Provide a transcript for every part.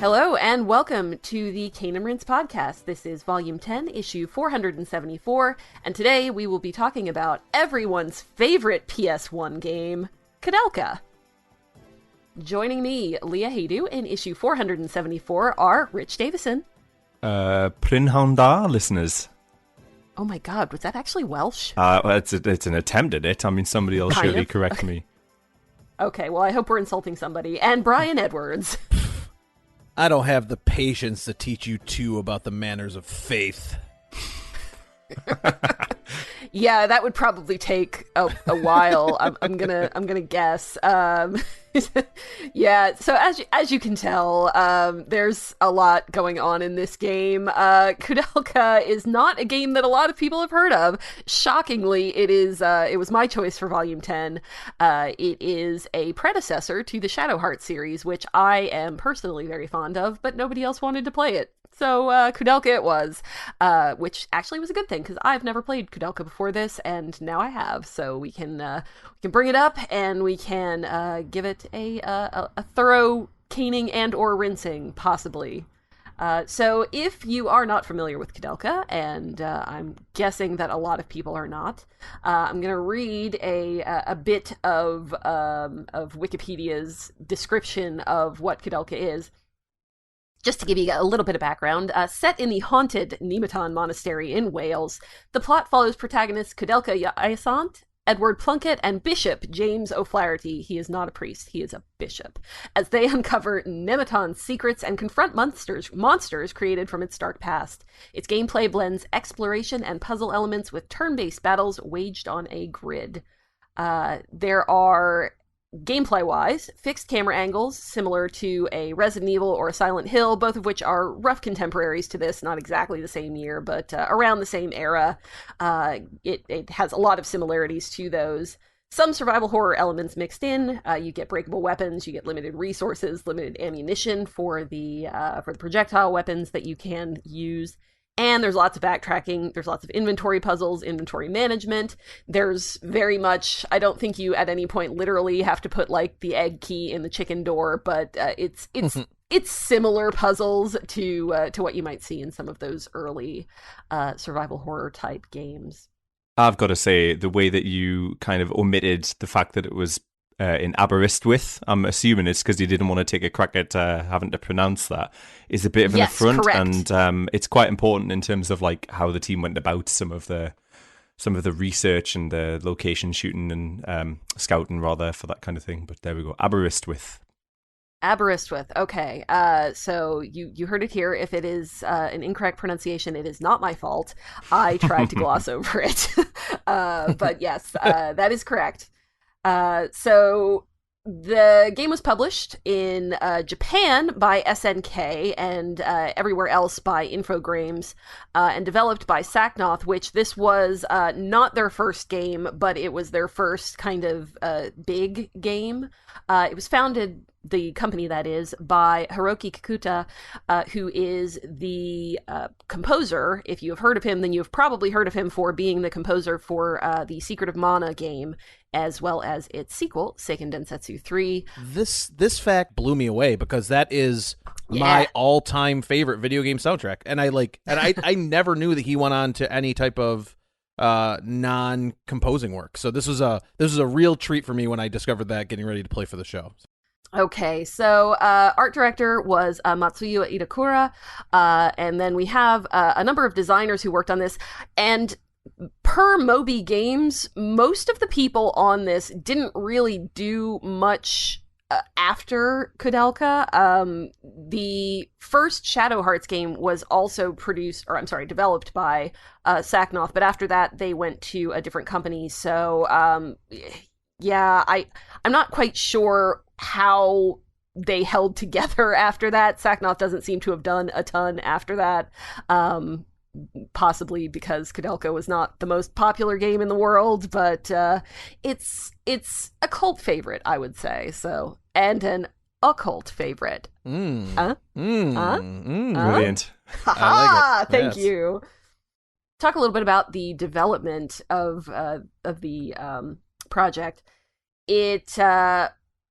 Hello and welcome to the Cane and Rinse podcast. This is Volume 10, Issue 474, and today we will be talking about everyone's favorite PS1 game, Kudelka. Joining me, Leah Haydu, in Issue 474 are Rich Davison. Prynhawn listeners. Oh my god, was that actually Welsh? Well, it's an attempt at it. I mean, somebody will surely correct me. Okay, well, I hope we're insulting somebody. And Brian Edwards. I don't have the patience to teach you two about the manners of faith. Yeah, that would probably take a while. I'm gonna guess. Yeah. So as you can tell, there's a lot going on in this game. Kudelka is not a game that a lot of people have heard of. Shockingly, it is. It was my choice for Volume 10. It is a predecessor to the Shadowheart series, which I am personally very fond of, but nobody else wanted to play it. So Kudelka it was, which actually was a good thing because I've never played Kudelka before this, and now I have. So we can bring it up and we can give it a thorough caning and or rinsing, possibly. So if you are not familiar with Kudelka, and I'm guessing that a lot of people are not, I'm going to read a bit of Wikipedia's description of what Kudelka is. Just to give you a little bit of background, set in the haunted Nemeton Monastery in Wales, the plot follows protagonists Kudelka Iasant, Edward Plunkett, and Bishop James O'Flaherty. He is not a priest, he is a bishop, as they uncover Nemeton's secrets and confront monsters created from its dark past. Its gameplay blends exploration and puzzle elements with turn-based battles waged on a grid. There are, gameplay-wise, fixed camera angles similar to a Resident Evil or a Silent Hill, both of which are rough contemporaries to this, not exactly the same year, but around the same era. It has a lot of similarities to those. Some survival horror elements mixed in. You get breakable weapons, you get limited resources, limited ammunition for the projectile weapons that you can use. And there's lots of backtracking, there's lots of inventory puzzles, inventory management. There's very much, I don't think you at any point literally have to put like the egg key in the chicken door, but it's similar puzzles to what you might see in some of those early survival horror type games. I've got to say, the way that you kind of omitted the fact that it was in Aberystwyth, I'm assuming it's because you didn't want to take a crack at having to pronounce that, is a bit of an affront. Correct. And it's quite important in terms of like how the team went about some of the research and the location shooting and scouting rather for that kind of thing. But there we go, Aberystwyth. Aberystwyth. Okay. So you heard it here. If it is an incorrect pronunciation, it is not my fault. I tried to gloss over it. But yes, that is correct. So the game was published in Japan by SNK and everywhere else by Infogrames, and developed by Saknoth, which this was not their first game, but it was their first kind of big game. It was founded, the company that is, by Hiroki Kikuta, who is the composer. If you have heard of him, then you have probably heard of him for being the composer for the Secret of Mana game, as well as its sequel, Seiken Densetsu 3. This fact blew me away because that is my all-time favorite video game soundtrack, and I never knew that he went on to any type of non-composing work. So this was a real treat for me when I discovered that getting ready to play for the show. Okay, so art director was Matsuya Itakura, and then we have a number of designers who worked on this, and per Moby Games, most of the people on this didn't really do much after Kudelka. The first Shadow Hearts game was also developed by Saknoth, but after that they went to a different company, so I'm not quite sure how they held together after that. Saknoth doesn't seem to have done a ton after that. Possibly because Kudelka was not the most popular game in the world, but it's a cult favorite, I would say. So, and an occult favorite. Brilliant. Ha! Like it. Thank Yes. you. Talk a little bit about the development of the project. It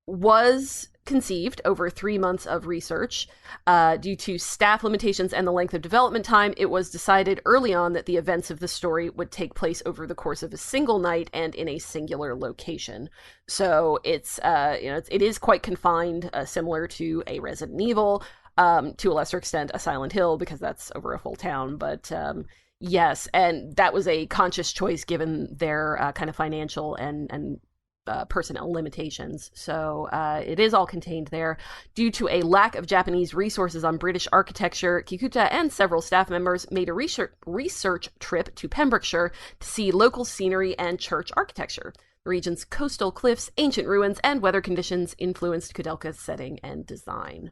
was conceived over 3 months of research. Due to staff limitations and the length of development time, it was decided early on that the events of the story would take place over the course of a single night and in a singular location. So it is quite confined, similar to a Resident Evil, to a lesser extent a Silent Hill, because that's over a full town. But yes, and that was a conscious choice given their kind of financial and personnel limitations. So it is all contained there. Due to a lack of Japanese resources on British architecture, Kikuta and several staff members made a research trip to Pembrokeshire to see local scenery and church architecture. The region's coastal cliffs, ancient ruins, and weather conditions influenced Kudelka's setting and design.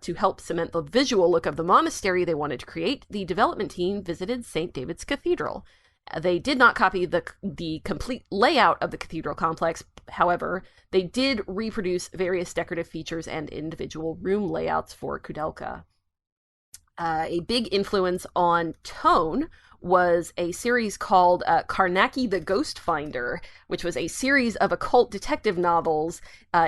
To help cement the visual look of the monastery they wanted to create, the development team visited St. David's Cathedral. They did not copy the complete layout of the cathedral complex. However, they did reproduce various decorative features and individual room layouts for Kudelka. A big influence on tone was a series called Karnaki the Ghost Finder, which was a series of occult detective novels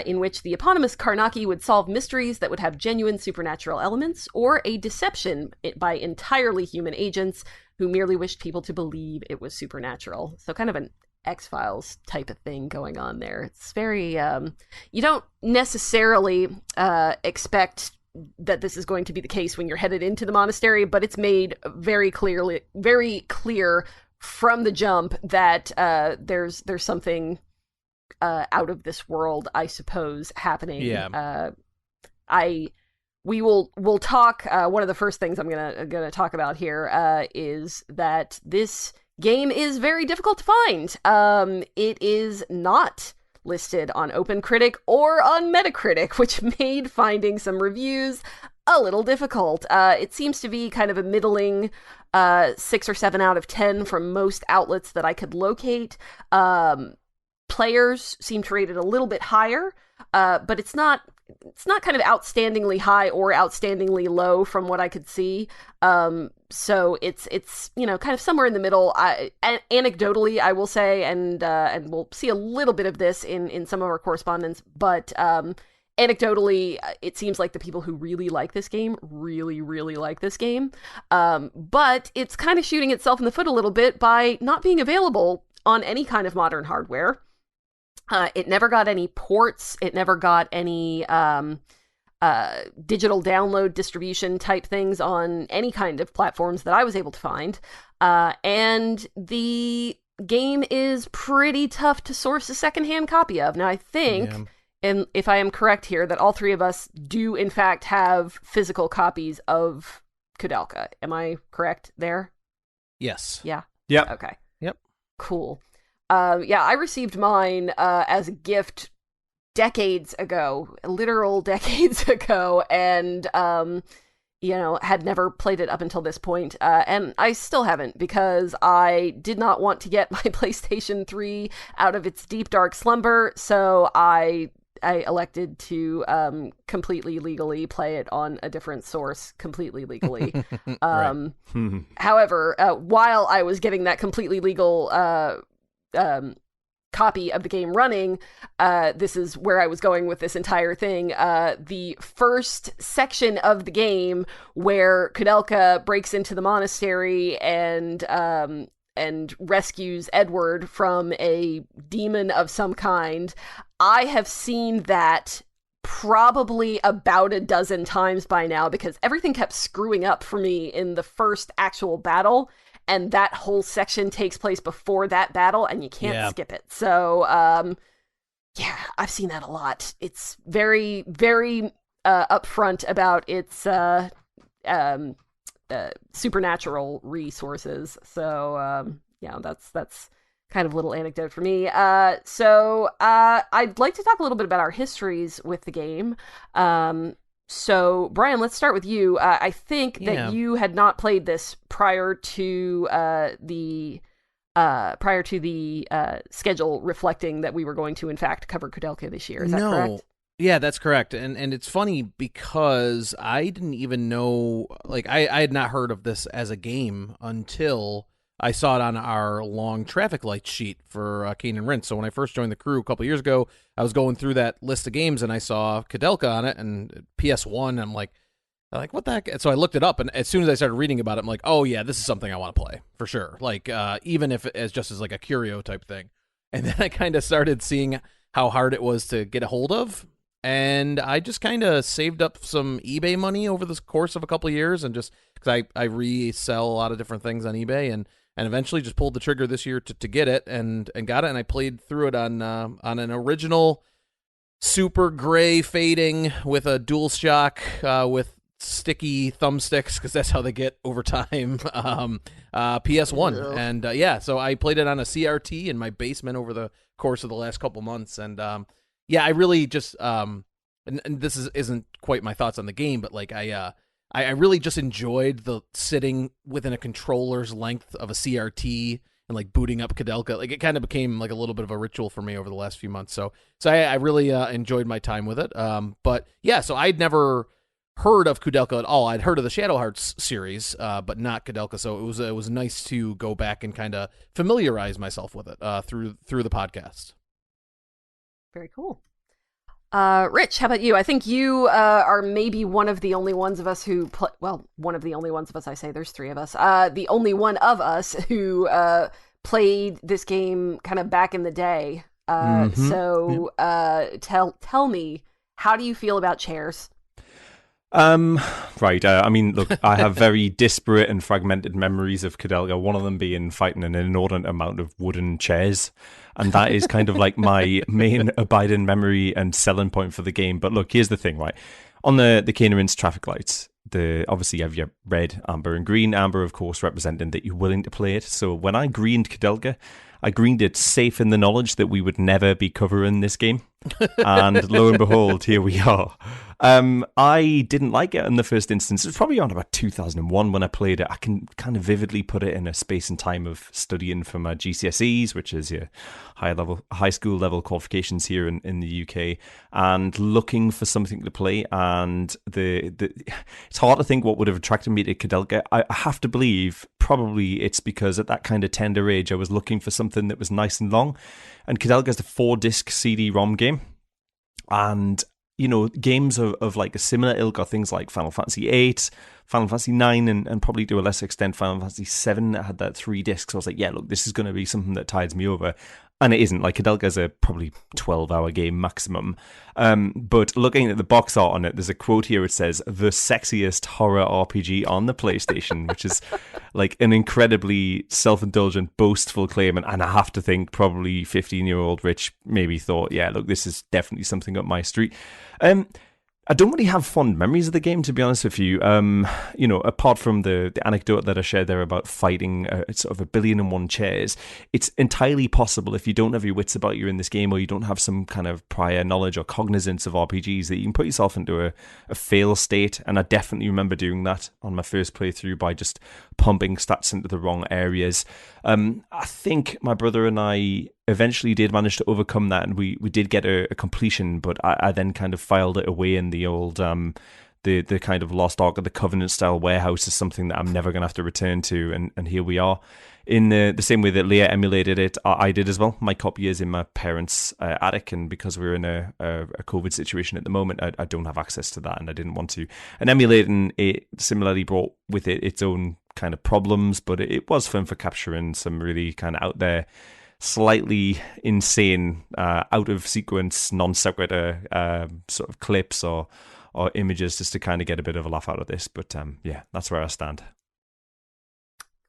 in which the eponymous Karnaki would solve mysteries that would have genuine supernatural elements, or a deception by entirely human agents who merely wished people to believe it was supernatural. So kind of an X-Files type of thing going on there. It's very, you don't necessarily expect that this is going to be the case when you're headed into the monastery, but it's made very clear from the jump that there's something out of this world, I suppose, happening. Yeah. We'll talk. One of the first things I'm gonna talk about here is that this game is very difficult to find. It is not listed on OpenCritic or on Metacritic, which made finding some reviews a little difficult. It seems to be kind of a middling 6 or 7 out of 10 from most outlets that I could locate. Players seem to rate it a little bit higher, but it's not kind of outstandingly high or outstandingly low from what I could see. So it's kind of somewhere in the middle. Anecdotally, I will say, and we'll see a little bit of this in some of our correspondence, but anecdotally, it seems like the people who really like this game really, really like this game. But it's kind of shooting itself in the foot a little bit by not being available on any kind of modern hardware. It never got any ports. It never got any digital download distribution type things on any kind of platforms that I was able to find. And the game is pretty tough to source a secondhand copy of. Now, I think, and if I am correct here, that all three of us do, in fact, have physical copies of Kudelka. Am I correct there? Yes. Yeah? Yep. Okay. Yep. Cool. I received mine as a gift decades ago, literal decades ago, and had never played it up until this point, and I still haven't, because I did not want to get my PlayStation 3 out of its deep dark slumber, so I elected to completely legally play it on a different source, completely legally. However, while I was getting that completely legal copy of the game running, this is where I was going with this entire thing. The first section of the game where Kudelka breaks into the monastery and rescues Edward from a demon of some kind, I have seen that probably about a dozen times by now, because everything kept screwing up for me in the first actual battle. And that whole section takes place before that battle, and you can't skip it. So, I've seen that a lot. It's very, very upfront about its supernatural resources. So, that's kind of a little anecdote for me. So I'd like to talk a little bit about our histories with the game. So, Brian, let's start with you. I think that you had not played this prior to the schedule reflecting that we were going to, in fact, cover Kudelka this year. Is that correct? Yeah, that's correct. And it's funny because I didn't even know, like, I had not heard of this as a game until I saw it on our long traffic light sheet for Cane and Rinse. So when I first joined the crew a couple years ago, I was going through that list of games and I saw Kudelka on it and PS1. I'm like, what the heck? And so I looked it up, and as soon as I started reading about it, I'm like, oh yeah, this is something I want to play for sure. Like, even if it as just as like a curio type thing. And then I kind of started seeing how hard it was to get a hold of, and I just kind of saved up some eBay money over the course of a couple of years, and just because I resell a lot of different things on eBay, and eventually just pulled the trigger this year to get it, and got it, and I played through it on an original super gray fading with a dual shock with sticky thumbsticks, because that's how they get over time, PS1. And yeah, so I played it on a CRT in my basement over the course of the last couple months, and yeah, I really just and this isn't quite my thoughts on the game, but like I really just enjoyed the sitting within a controller's length of a CRT and like booting up Kudelka. Like, it kind of became like a little bit of a ritual for me over the last few months. So I really enjoyed my time with it. But yeah, so I'd never heard of Kudelka at all. I'd heard of the Shadow Hearts series, but not Kudelka. So it was nice to go back and kind of familiarize myself with it through the podcast. Very cool. Rich, how about you? I think you are maybe one of the only ones of us who one of the only ones of us, I say there's three of us, the only one of us who played this game kind of back in the day. So tell me, how do you feel about chairs? Right. I mean, look, I have very disparate and fragmented memories of Kudelka, one of them being fighting an inordinate amount of wooden chairs. And that is kind of like my main abiding memory and selling point for the game. But look, here's the thing, right? On the Cane and Rinse traffic lights, obviously you have your red, amber, and green. Amber, of course, representing that you're willing to play it. So when I greened Kudelka, I greened it safe in the knowledge that we would never be covering this game. And lo and behold, here we are. I didn't like it in the first instance. It was probably around about 2001 when I played it. I can kind of vividly put it in a space and time of studying for my GCSEs, which is your high school level qualifications here in the UK, and looking for something to play. And it's hard to think what would have attracted me to Kudelka. I have to believe probably it's because at that kind of tender age, I was looking for something that was nice and long. And Kudelka is a 4-disc CD-ROM game. And you know, games of like a similar ilk are things like Final Fantasy VIII, Final Fantasy IX, and probably to a lesser extent Final Fantasy VII that had that 3 discs. I was like, yeah, look, this is going to be something that tides me over. And it isn't. Like, Kudelka is a probably 12-hour game maximum. But looking at the box art on it, there's a quote here. It says, "The sexiest horror RPG on the PlayStation," which is like an incredibly self-indulgent, boastful claim. And I have to think probably 15-year-old Rich maybe thought, yeah, look, this is definitely something up my street. I don't really have fond memories of the game, to be honest with you. You know, apart from the anecdote that I shared there about fighting sort of 1,000,000,001 chairs, it's entirely possible if you don't have your wits about you in this game, or you don't have some kind of prior knowledge or cognizance of RPGs, that you can put yourself into a fail state. And I definitely remember doing that on my first playthrough by just pumping stats into the wrong areas. I think my brother and I eventually did manage to overcome that, and we did get a completion, but I then kind of filed it away in the old the kind of Lost Ark of the Covenant style warehouse as something that I'm never going to have to return to, and here we are. In the same way that Leah emulated it, I did as well. My copy is in my parents' attic, and because we're in a COVID situation at the moment, I don't have access to that, and I didn't want to. And emulating it similarly brought with it its own kind of problems, but it was fun for capturing some really kind of out there, slightly insane, out of sequence, non sequitur sort of clips or images, just to kind of get a bit of a laugh out of this. But yeah, that's where I stand.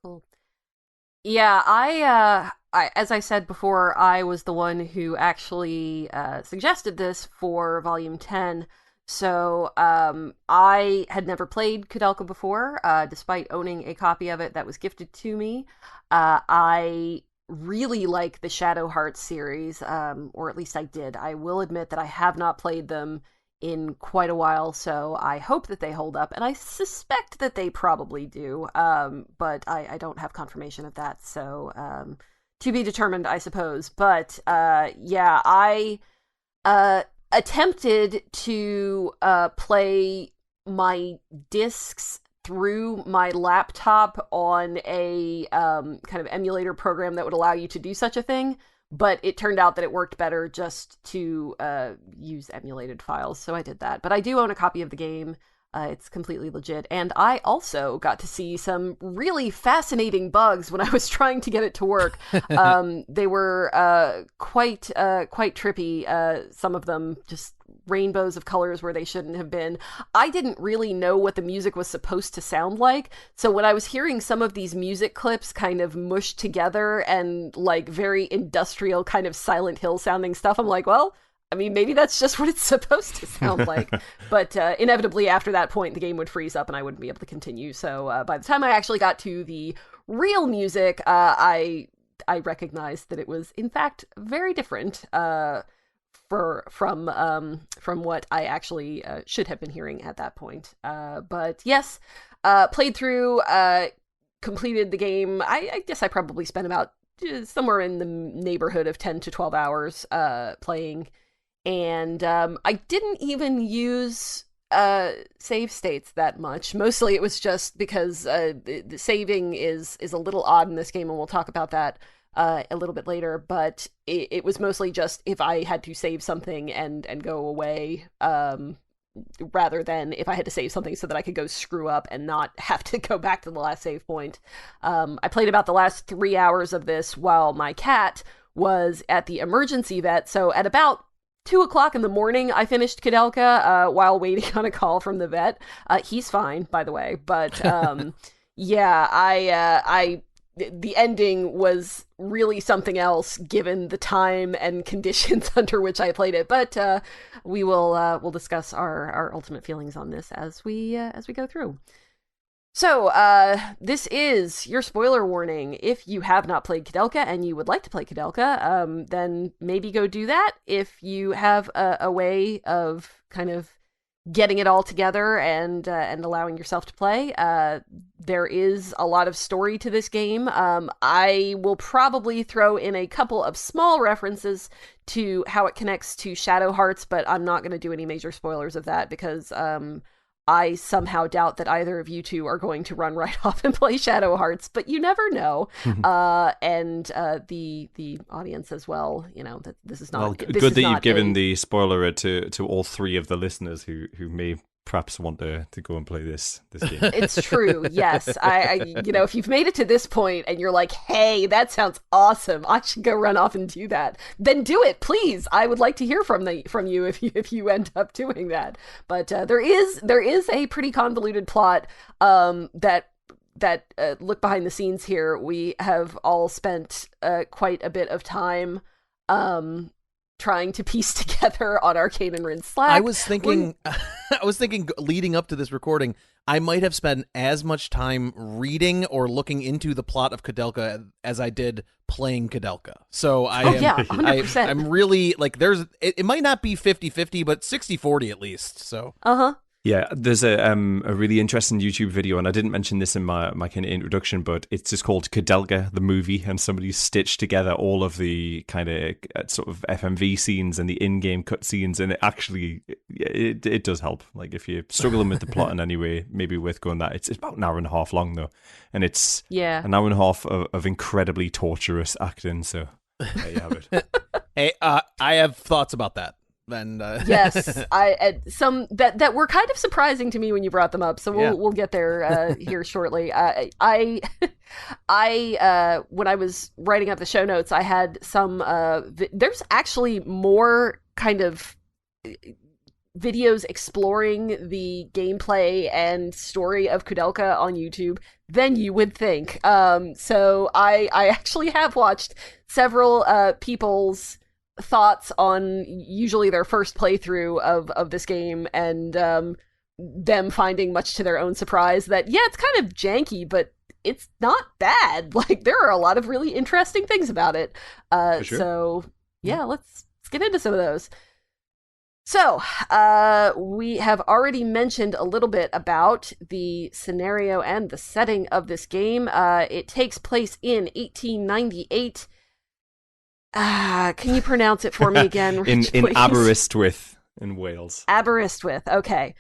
Cool. Yeah, I as I said before, I was the one who actually suggested this for Volume 10. So I had never played Kudelka before, despite owning a copy of it that was gifted to me. I really like the Shadow Hearts series, or at least I did. I will admit that I have not played them in quite a while, so I hope that they hold up, and I suspect that they probably do, but I don't have confirmation of that, so to be determined, I suppose. But yeah, I attempted to play my discs through my laptop on a kind of emulator program that would allow you to do such a thing, but it turned out that it worked better just to use emulated files, so I did that. But I do own a copy of the game. It's completely legit. And I also got to see some really fascinating bugs when I was trying to get it to work. They were quite trippy. Some of them just rainbows of colors where they shouldn't have been. I didn't really know what the music was supposed to sound like. So when I was hearing some of these music clips kind of mushed together and like very industrial kind of Silent Hill sounding stuff, I'm like, well, I mean, maybe that's just what it's supposed to sound like. But inevitably, after that point, the game would freeze up and I wouldn't be able to continue. So by the time I actually got to the real music, I recognized that it was, in fact, very different from what I actually should have been hearing at that point. But yes, played through, completed the game. I guess I probably spent about somewhere in the neighborhood of 10 to 12 hours playing. And I didn't even use save states that much. Mostly it was just because the saving is a little odd in this game, and we'll talk about that a little bit later. But it was mostly just if I had to save something and go away, rather than if I had to save something so that I could go screw up and not have to go back to the last save point. I played about the last 3 hours of this while my cat was at the emergency vet. So at about 2:00 in the morning, I finished Kudelka while waiting on a call from the vet. He's fine, by the way. But yeah, the ending was really something else given the time and conditions under which I played it. But we'll discuss our ultimate feelings on this as we go through. So, this is your spoiler warning. If you have not played Kudelka and you would like to play Kudelka, then maybe go do that. If you have a way of kind of getting it all together and allowing yourself to play, there is a lot of story to this game. I will probably throw in a couple of small references to how it connects to Shadow Hearts, but I'm not going to do any major spoilers of that because I somehow doubt that either of you two are going to run right off and play Shadow Hearts, but you never know. And the audience as well, you know, that this is not... Well, good that you've given the spoiler to all three of the listeners who may perhaps want to go and play this game. It's true, yes. I you know, if you've made it to this point and you're like, hey, that sounds awesome, I should go run off and do that, then do it, please. I would like to hear from you if you end up doing that. But there is a pretty convoluted plot that look behind the scenes here. We have all spent quite a bit of time trying to piece together on Arcane and Rin Slack. I was thinking leading up to this recording, I might have spent as much time reading or looking into the plot of Kudelka as I did playing Kudelka. So yeah, 100%. I'm really like, it might not be 50-50, but 60-40 at least. So Yeah, there's a really interesting YouTube video, and I didn't mention this in my kind of introduction, but it's just called Kudelka, the movie, and somebody stitched together all of the kind of sort of FMV scenes and the in-game cutscenes, and it actually, it does help. Like, if you're struggling with the plot in any way, maybe worth going that. It's about an hour and a half long, though, and it's an hour and a half of incredibly torturous acting, so there you have it. Hey, I have thoughts about that. And yes, some that were kind of surprising to me when you brought them up. So we'll get there here shortly. I when I was writing up the show notes, I had some. There's actually more kind of videos exploring the gameplay and story of Kudelka on YouTube than you would think. So I actually have watched several people's thoughts on usually their first playthrough of this game, and them finding, much to their own surprise, that it's kind of janky, but it's not bad. Like, there are a lot of really interesting things about it. Sure. So let's get into some of those. So, we have already mentioned a little bit about the scenario and the setting of this game. It takes place in 1898. Can you pronounce it for me again, Rich, in please? Aberystwyth in Wales. Aberystwyth, okay.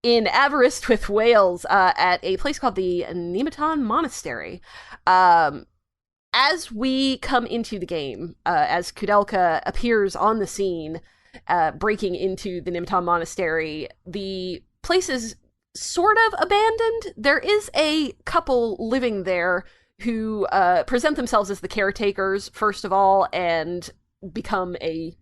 in Aberystwyth with Wales, at a place called the Nemeton Monastery. Um, as we come into the game, as Kudelka appears on the scene, breaking into the Nemeton Monastery, the place is sort of abandoned. There is a couple living there who present themselves as the caretakers, first of all, and become a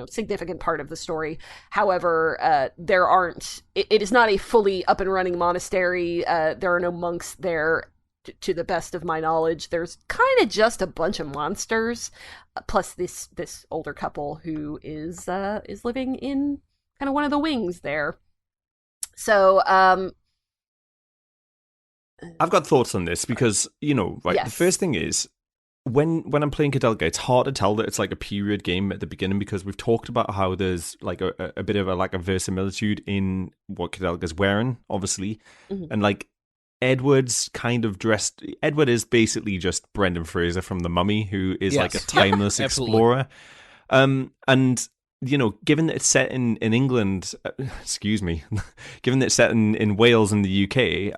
significant part of the story. However, there aren't. It is not a fully up and running monastery. There are no monks there, to the best of my knowledge. There's kind of just a bunch of monsters, plus this older couple who is living in kind of one of the wings there. So, I've got thoughts on this because, right, yes. the first thing is, when I'm playing Kudelka, it's hard to tell that it's like a period game at the beginning because we've talked about how there's like a bit of a lack of verisimilitude in what Kudelka's wearing, obviously. Mm-hmm. And like Edward's kind of dressed. Edward is basically just Brendan Fraser from The Mummy, who is like a timeless explorer. And given that it's set in England, excuse me, given that it's set in Wales and the UK,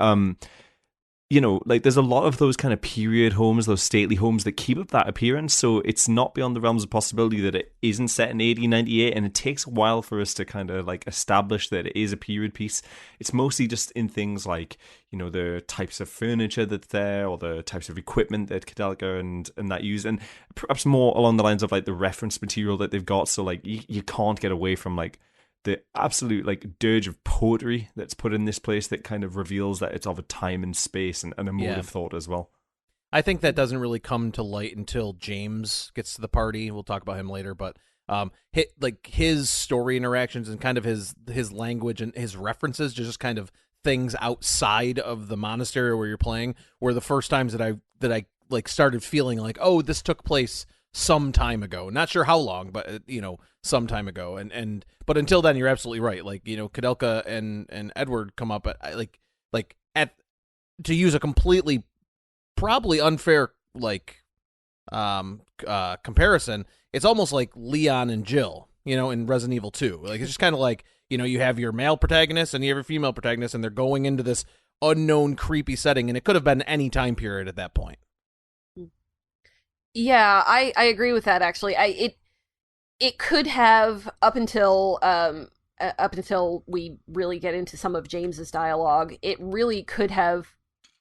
like there's a lot of those kind of period homes, those stately homes that keep up that appearance. So it's not beyond the realms of possibility that it isn't set in 1898, and it takes a while for us to kind of like establish that it is a period piece. It's mostly just in things like, the types of furniture that's there or the types of equipment that Kudelka and that use, and perhaps more along the lines of like the reference material that they've got. So like you can't get away from like the absolute like dirge of poetry that's put in this place that kind of reveals that it's of a time and space and a mode of thought as well. I think that doesn't really come to light until James gets to the party. We'll talk about him later, but his story interactions and kind of his language and his references to just kind of things outside of the monastery where you're playing were the first times that I like started feeling like, oh, this took place some time ago. Not sure how long, but some time ago. But until then, you're absolutely right. Like, Kudelka and Edward come up at to use a completely probably unfair comparison. It's almost like Leon and Jill, in Resident Evil 2. Like, it's just kind of like, you have your male protagonist and you have your female protagonist, and they're going into this unknown, creepy setting, and it could have been any time period at that point. Yeah, I agree with that. Actually, it could have up until we really get into some of James's dialogue. It really could have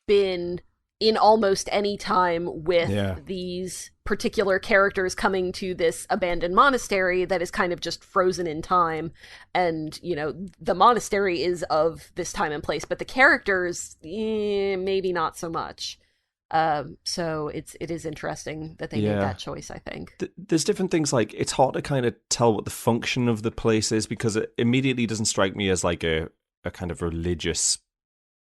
been in almost any time with these particular characters coming to this abandoned monastery that is kind of just frozen in time. And, the monastery is of this time and place, but the characters, maybe not so much. So it is interesting that they made that choice, I think. There's different things, like it's hard to kind of tell what the function of the place is because it immediately doesn't strike me as like a kind of religious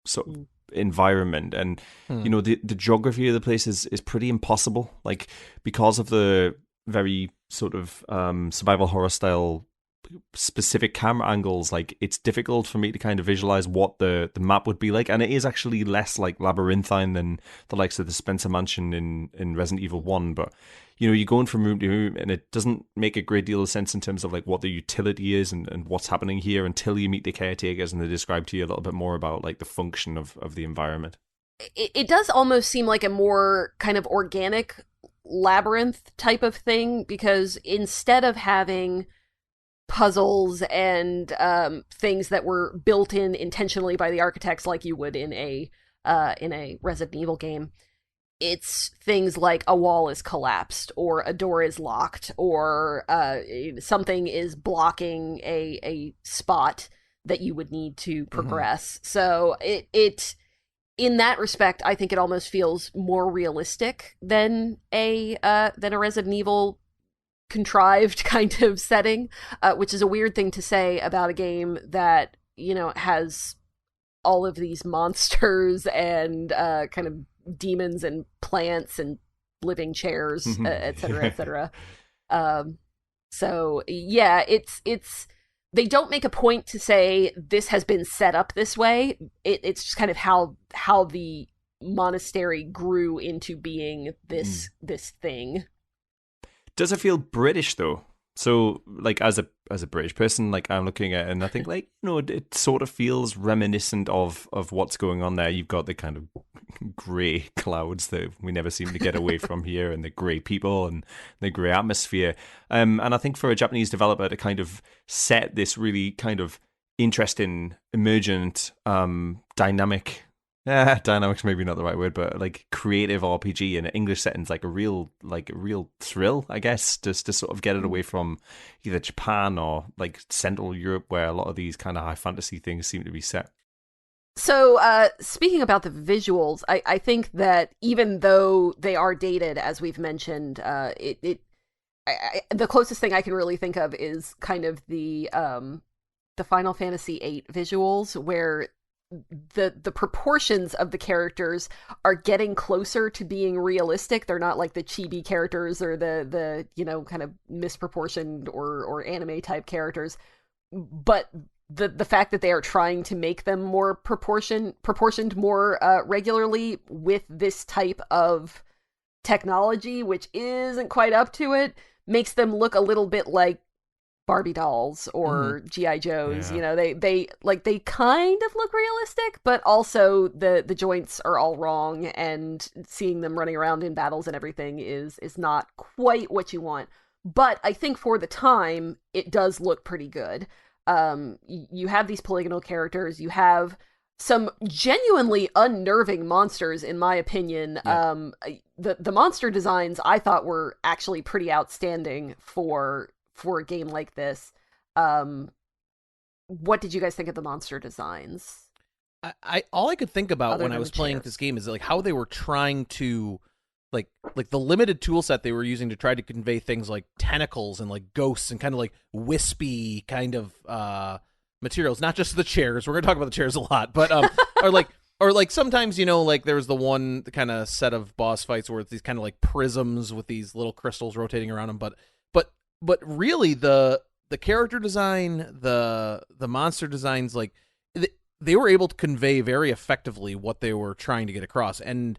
sort of environment. And the geography of the place is pretty impossible, like because of the very sort of survival horror style specific camera angles. Like it's difficult for me to kind of visualize what the map would be like, and it is actually less like labyrinthine than the likes of the Spencer Mansion in Resident Evil 1. But you're going from room to room, and it doesn't make a great deal of sense in terms of like what the utility is and what's happening here until you meet the caretakers and they describe to you a little bit more about like the function of the environment. It does almost seem like a more kind of organic labyrinth type of thing, because instead of having puzzles and things that were built in intentionally by the architects like you would in a Resident Evil game, it's things like a wall is collapsed or a door is locked or something is blocking a spot that you would need to progress. So it in that respect, I think it almost feels more realistic than a Resident Evil contrived kind of setting, which is a weird thing to say about a game that has all of these monsters and kind of demons and plants and living chairs, etc., etc. So yeah, it's they don't make a point to say this has been set up this way. It's just kind of how the monastery grew into being this thing. Does it feel British though? So, like, as a British person, like, I'm looking at it and I think, like, it sort of feels reminiscent of what's going on there. You've got the kind of grey clouds that we never seem to get away from here, and the grey people and the grey atmosphere. And I think for a Japanese developer to kind of set this really kind of interesting, emergent, dynamics maybe not the right word, but like creative RPG in an English setting's like a real thrill, I guess, just to sort of get it away from either Japan or like Central Europe, where a lot of these kind of high fantasy things seem to be set. So, speaking about the visuals, I think that even though they are dated, as we've mentioned, the closest thing I can really think of is kind of the Final Fantasy VIII visuals, where the proportions of the characters are getting closer to being realistic. They're not like the chibi characters or the kind of misproportioned or anime type characters, but the fact that they are trying to make them more proportioned more regularly with this type of technology, which isn't quite up to it, makes them look a little bit like Barbie dolls or GI Joes. Yeah. They kind of look realistic, but also the joints are all wrong, and seeing them running around in battles and everything is not quite what you want. But I think for the time, it does look pretty good. You have these polygonal characters. You have some genuinely unnerving monsters, in my opinion. Yeah. The monster designs I thought were actually pretty outstanding for a game like this. What did you guys think of the monster designs? I all I could think about Other when I than was the playing chairs. this game is like how they were trying to like the limited tool set they were using to try to convey things like tentacles and like ghosts and kind of like wispy kind of materials, not just the chairs. We're gonna talk about the chairs a lot, but or like sometimes like there's the one kind of set of boss fights where it's these kind of like prisms with these little crystals rotating around them, but really the character design, the monster designs, like they were able to convey very effectively what they were trying to get across. And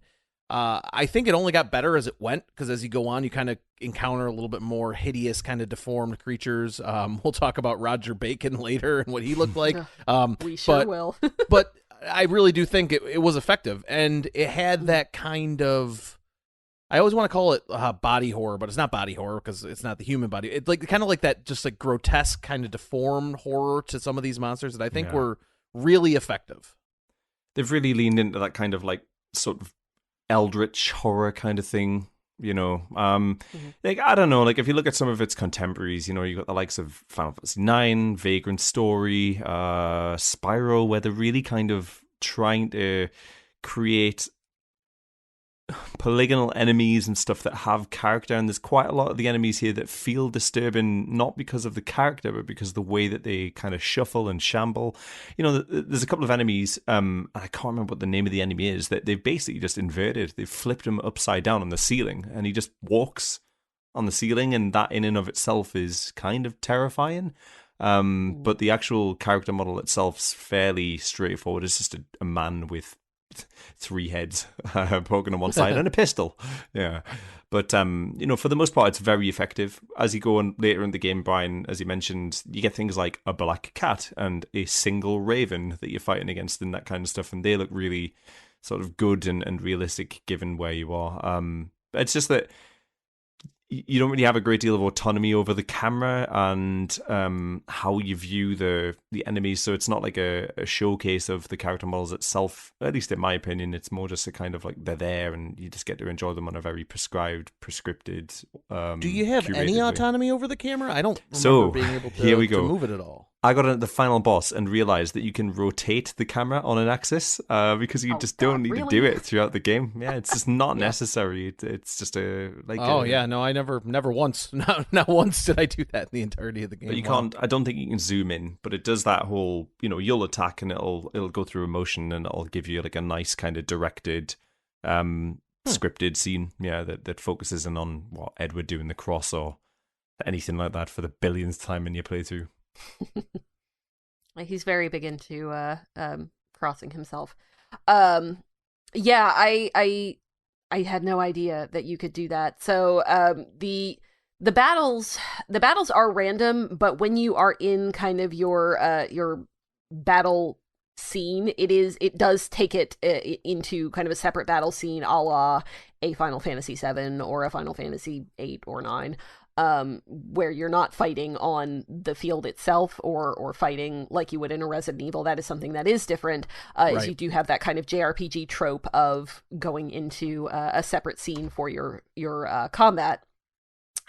I think it only got better as it went, because as you go on, you kind of encounter a little bit more hideous, kind of deformed creatures. We'll talk about Roger Bacon later and what he looked like. We sure but will. but I really do think it was effective, and it had that kind of. I always want to call it body horror, but it's not body horror because it's not the human body. It's like kind of like that, just like grotesque, kind of deformed horror to some of these monsters that I think were really effective. They've really leaned into that kind of like sort of eldritch horror kind of thing. Like, I don't know, like if you look at some of its contemporaries, you got the likes of Final Fantasy IX, Vagrant Story, Spyro, where they're really kind of trying to create polygonal enemies and stuff that have character, and there's quite a lot of the enemies here that feel disturbing, not because of the character but because of the way that they kind of shuffle and shamble. There's a couple of enemies, I can't remember what the name of the enemy is, that they've basically just inverted. They've flipped him upside down on the ceiling and he just walks on the ceiling, and that in and of itself is kind of terrifying. But the actual character model itself's fairly straightforward. It's just a man with 3 heads poking on one side and a pistol. Yeah. But for the most part, it's very effective. As you go on later in the game, Brian, as you mentioned, you get things like a black cat and a single raven that you're fighting against and that kind of stuff, and they look really sort of good and realistic given where you are. It's just that you don't really have a great deal of autonomy over the camera and how you view the enemies. So it's not like a showcase of the character models itself. At least in my opinion, it's more just a kind of like they're there and you just get to enjoy them on a very prescripted. Do you have any way. autonomy over the camera? I don't remember So, being able to, here we go. to move it at all. I got into the final boss and realized that you can rotate the camera on an axis because you just don't need to do it throughout the game. Yeah, it's just not necessary. It's just a like. Oh yeah, no, I never once, not once did I do that in the entirety of the game. But you can't. I don't think you can zoom in, but it does that whole. You'll attack and it'll go through a motion and it'll give you like a nice kind of directed, scripted scene. Yeah, that focuses in on what Edward doing the cross or anything like that for the billionth time in your playthrough. He's very big into crossing himself. Yeah, I had no idea that you could do that. So the the battles the battles are random, but when you are in kind of your battle scene, it does take it into kind of a separate battle scene, a la a Final Fantasy 7 or a Final Fantasy 8 or 9. Where you're not fighting on the field itself, or fighting like you would in a Resident Evil. That is something that is different, is you do have that kind of JRPG trope of going into a separate scene for your combat.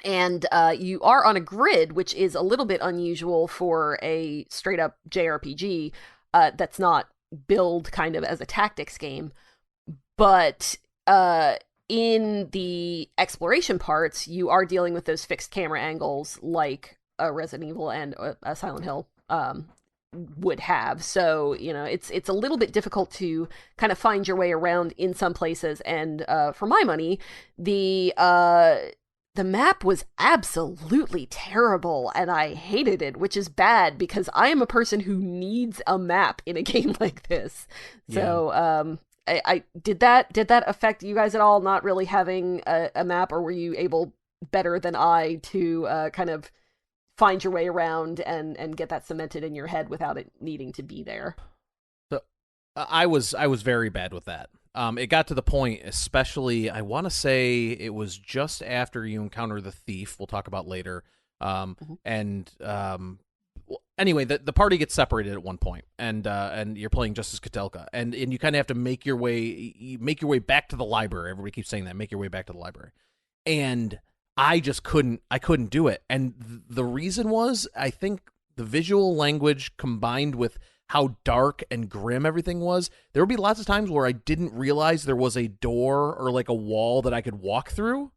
And you are on a grid, which is a little bit unusual for a straight up JRPG that's not billed kind of as a tactics game. But in the exploration parts, you are dealing with those fixed camera angles like a Resident Evil and a Silent Hill would have. So, it's a little bit difficult to kind of find your way around in some places. And for my money, the map was absolutely terrible, and I hated it, which is bad because I am a person who needs a map in a game like this. So, I did that affect you guys at all, not really having a map, or were you able better than I to kind of find your way around and get that cemented in your head without it needing to be there? So I was very bad with that. It got to the point, especially, I want to say it was just after you encounter the thief, we'll talk about later. Anyway, the party gets separated at one point, and you're playing just as Katelka, and you kind of have to make your way back to the library. Everybody keeps saying that, make your way back to the library. And I just couldn't do it. And the reason was, I think the visual language combined with how dark and grim everything was, there would be lots of times where I didn't realize there was a door or like a wall that I could walk through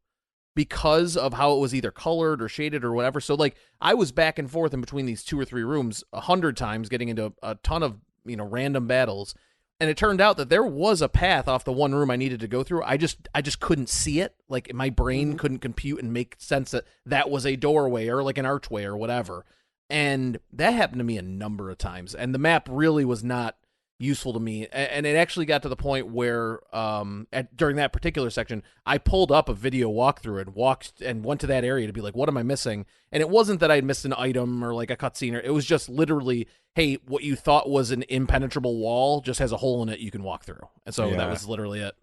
because of how it was either colored or shaded or whatever. So like I was back and forth in between these 2 or 3 rooms 100 times, getting into a ton of random battles. And it turned out that there was a path off the one room I needed to go through. I just couldn't see it. Like my brain couldn't compute and make sense that was a doorway or like an archway or whatever. And that happened to me a number of times. And the map really was not useful to me. And it actually got to the point where during that particular section, I pulled up a video walkthrough and walked and went to that area to be like, what am I missing? And it wasn't that I'd missed an item or like a cutscene. It was just literally, hey, what you thought was an impenetrable wall just has a hole in it you can walk through. And so that was literally it.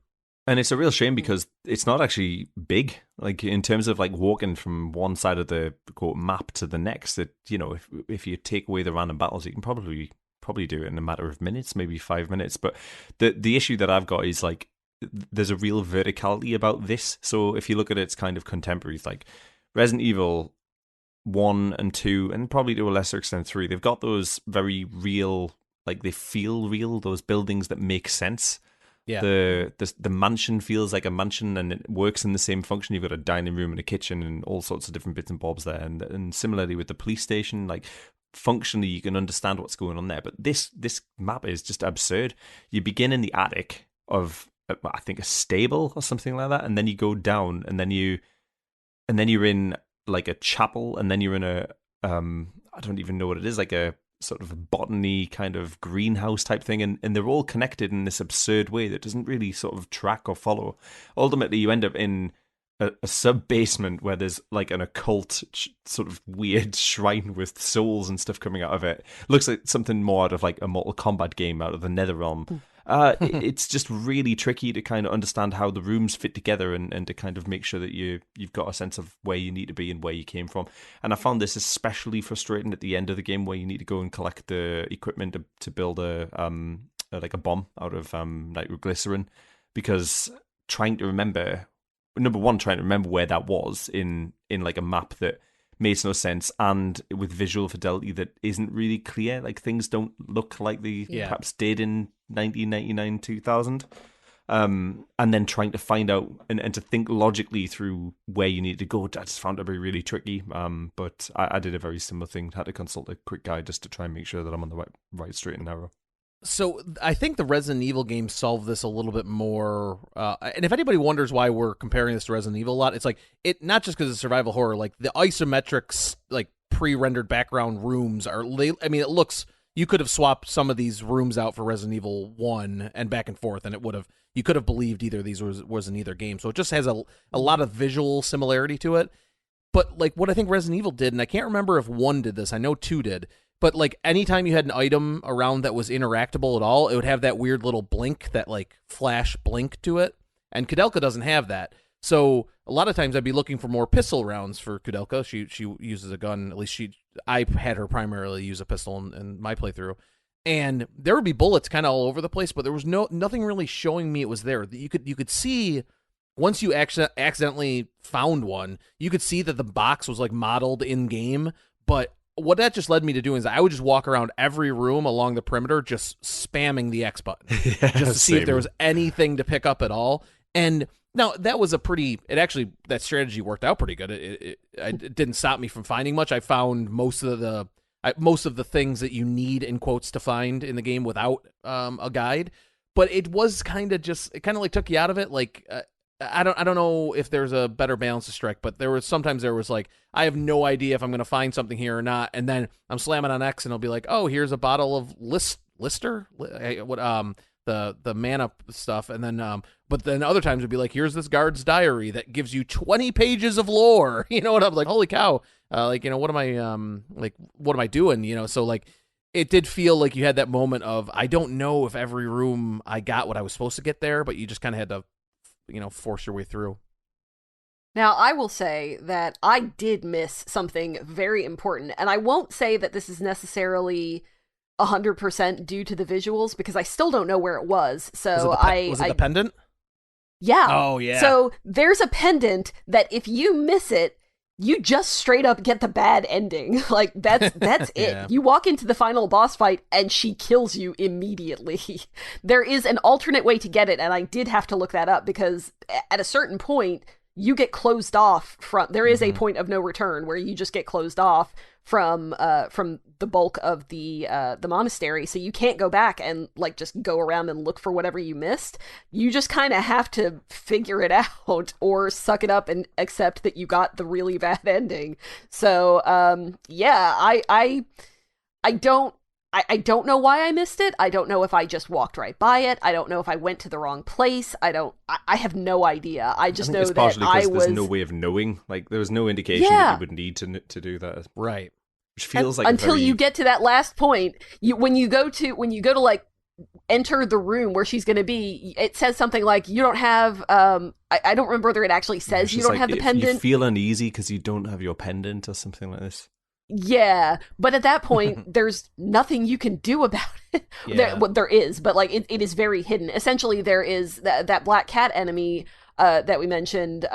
And it's a real shame because it's not actually big. Like in terms of like walking from one side of the quote map to the next, that if you take away the random battles, you can probably do it in a matter of minutes, maybe 5 minutes. But the issue that I've got is like there's a real verticality about this. So if you look at its kind of contemporaries, like Resident Evil 1 and 2, and probably to a lesser extent 3, they've got those very real, like they feel real, those buildings that make sense. Yeah. The mansion feels like a mansion and it works in the same function. You've got a dining room and a kitchen and all sorts of different bits and bobs there. And similarly with the police station, like functionally you can understand what's going on there. But this map is just absurd. You begin in the attic of I think a stable or something like that, and then you go down and then you're in like a chapel, and then you're in a I don't even know what it is, like a sort of botany kind of greenhouse type thing, and they're all connected in this absurd way that doesn't really sort of track or follow. Ultimately, you end up in a sub-basement where there's like an occult sort of weird shrine with souls and stuff coming out of it. Looks like something more out of like a Mortal Kombat game out of the Netherrealm. It's just really tricky to kind of understand how the rooms fit together and to kind of make sure that you've got a sense of where you need to be and where you came from. And I found this especially frustrating at the end of the game, where you need to go and collect the equipment to build a bomb out of nitroglycerin, because trying to remember where that was in like a map that makes no sense, and with visual fidelity that isn't really clear. Like things don't look like they perhaps did in 1999, 2000. And then trying to find out and to think logically through where you need to go, I just found it to be really tricky. But I did a very similar thing. Had to consult a quick guide just to try and make sure that I'm on the right straight and narrow. So I think the Resident Evil games solve this a little bit more. And if anybody wonders why we're comparing this to Resident Evil a lot, it's like it not just because it's survival horror. Like the isometrics, like pre-rendered background rooms are. I mean, it looks. You could have swapped some of these rooms out for Resident Evil 1 and back and forth, and it would have. You could have believed either of these was in either game. So it just has a lot of visual similarity to it. But like what I think Resident Evil did, and I can't remember if 1 did this, I know 2 did, but like anytime you had an item around that was interactable at all, it would have that weird little blink, that like flash blink to it. And Kudelka doesn't have that. So a lot of times I'd be looking for more pistol rounds for Kudelka. She uses a gun. At least I had her primarily use a pistol in my playthrough. And there would be bullets kind of all over the place, but there was nothing really showing me it was there. You could see once you accidentally found one, you could see that the box was like modeled in game. But what that just led me to doing is I would just walk around every room along the perimeter, just spamming the X button, just to see if there was anything to pick up at all. And now that was that strategy worked out pretty good. It didn't stop me from finding much. I found most of the things that you need in quotes to find in the game without a guide. But it was kind of like took you out of it. Like I don't know if there's a better balance to strike, but there was like I have no idea if I'm going to find something here or not, and then I'm slamming on X and it'll be like, oh, here's a bottle of Lister, the mana stuff, and then but then other times it'd be like, here's this guard's diary that gives you 20 pages of lore, and I'm like, holy cow, what am I doing, so like it did feel like you had that moment of I don't know if every room I got what I was supposed to get there, but you just kind of had to force your way through. Now, I will say that I did miss something very important, and I won't say that this is necessarily 100% due to the visuals, because I still don't know where it was. So was it the pendant? Yeah. Oh, yeah. So there's a pendant that if you miss it, you just straight up get the bad ending. Like, that's Yeah. it. You walk into the final boss fight, and she kills you immediately. There is an alternate way to get it, and I did have to look that up, because at a certain point, you get closed off from... There is a point of no return where you just get closed off from the bulk of the monastery, so you can't go back and like just go around and look for whatever you missed. You just kind of have to figure it out or suck it up and accept that you got the really bad ending. So yeah, I don't know why I missed it. I don't know if I just walked right by it. I don't know if I went to the wrong place. I have no idea. I just know that there's no way of knowing. Like, there was no indication that you would need to do that. Right. Which feels like until you get to that last point, when you go to like enter the room where she's going to be, it says something like you don't have I don't remember whether it actually says you don't have the pendant. You feel uneasy because you don't have your pendant or something like this. Yeah, but at that point, there's nothing you can do about it. Yeah. There is, but like it is very hidden. Essentially, there is that black cat enemy that we mentioned.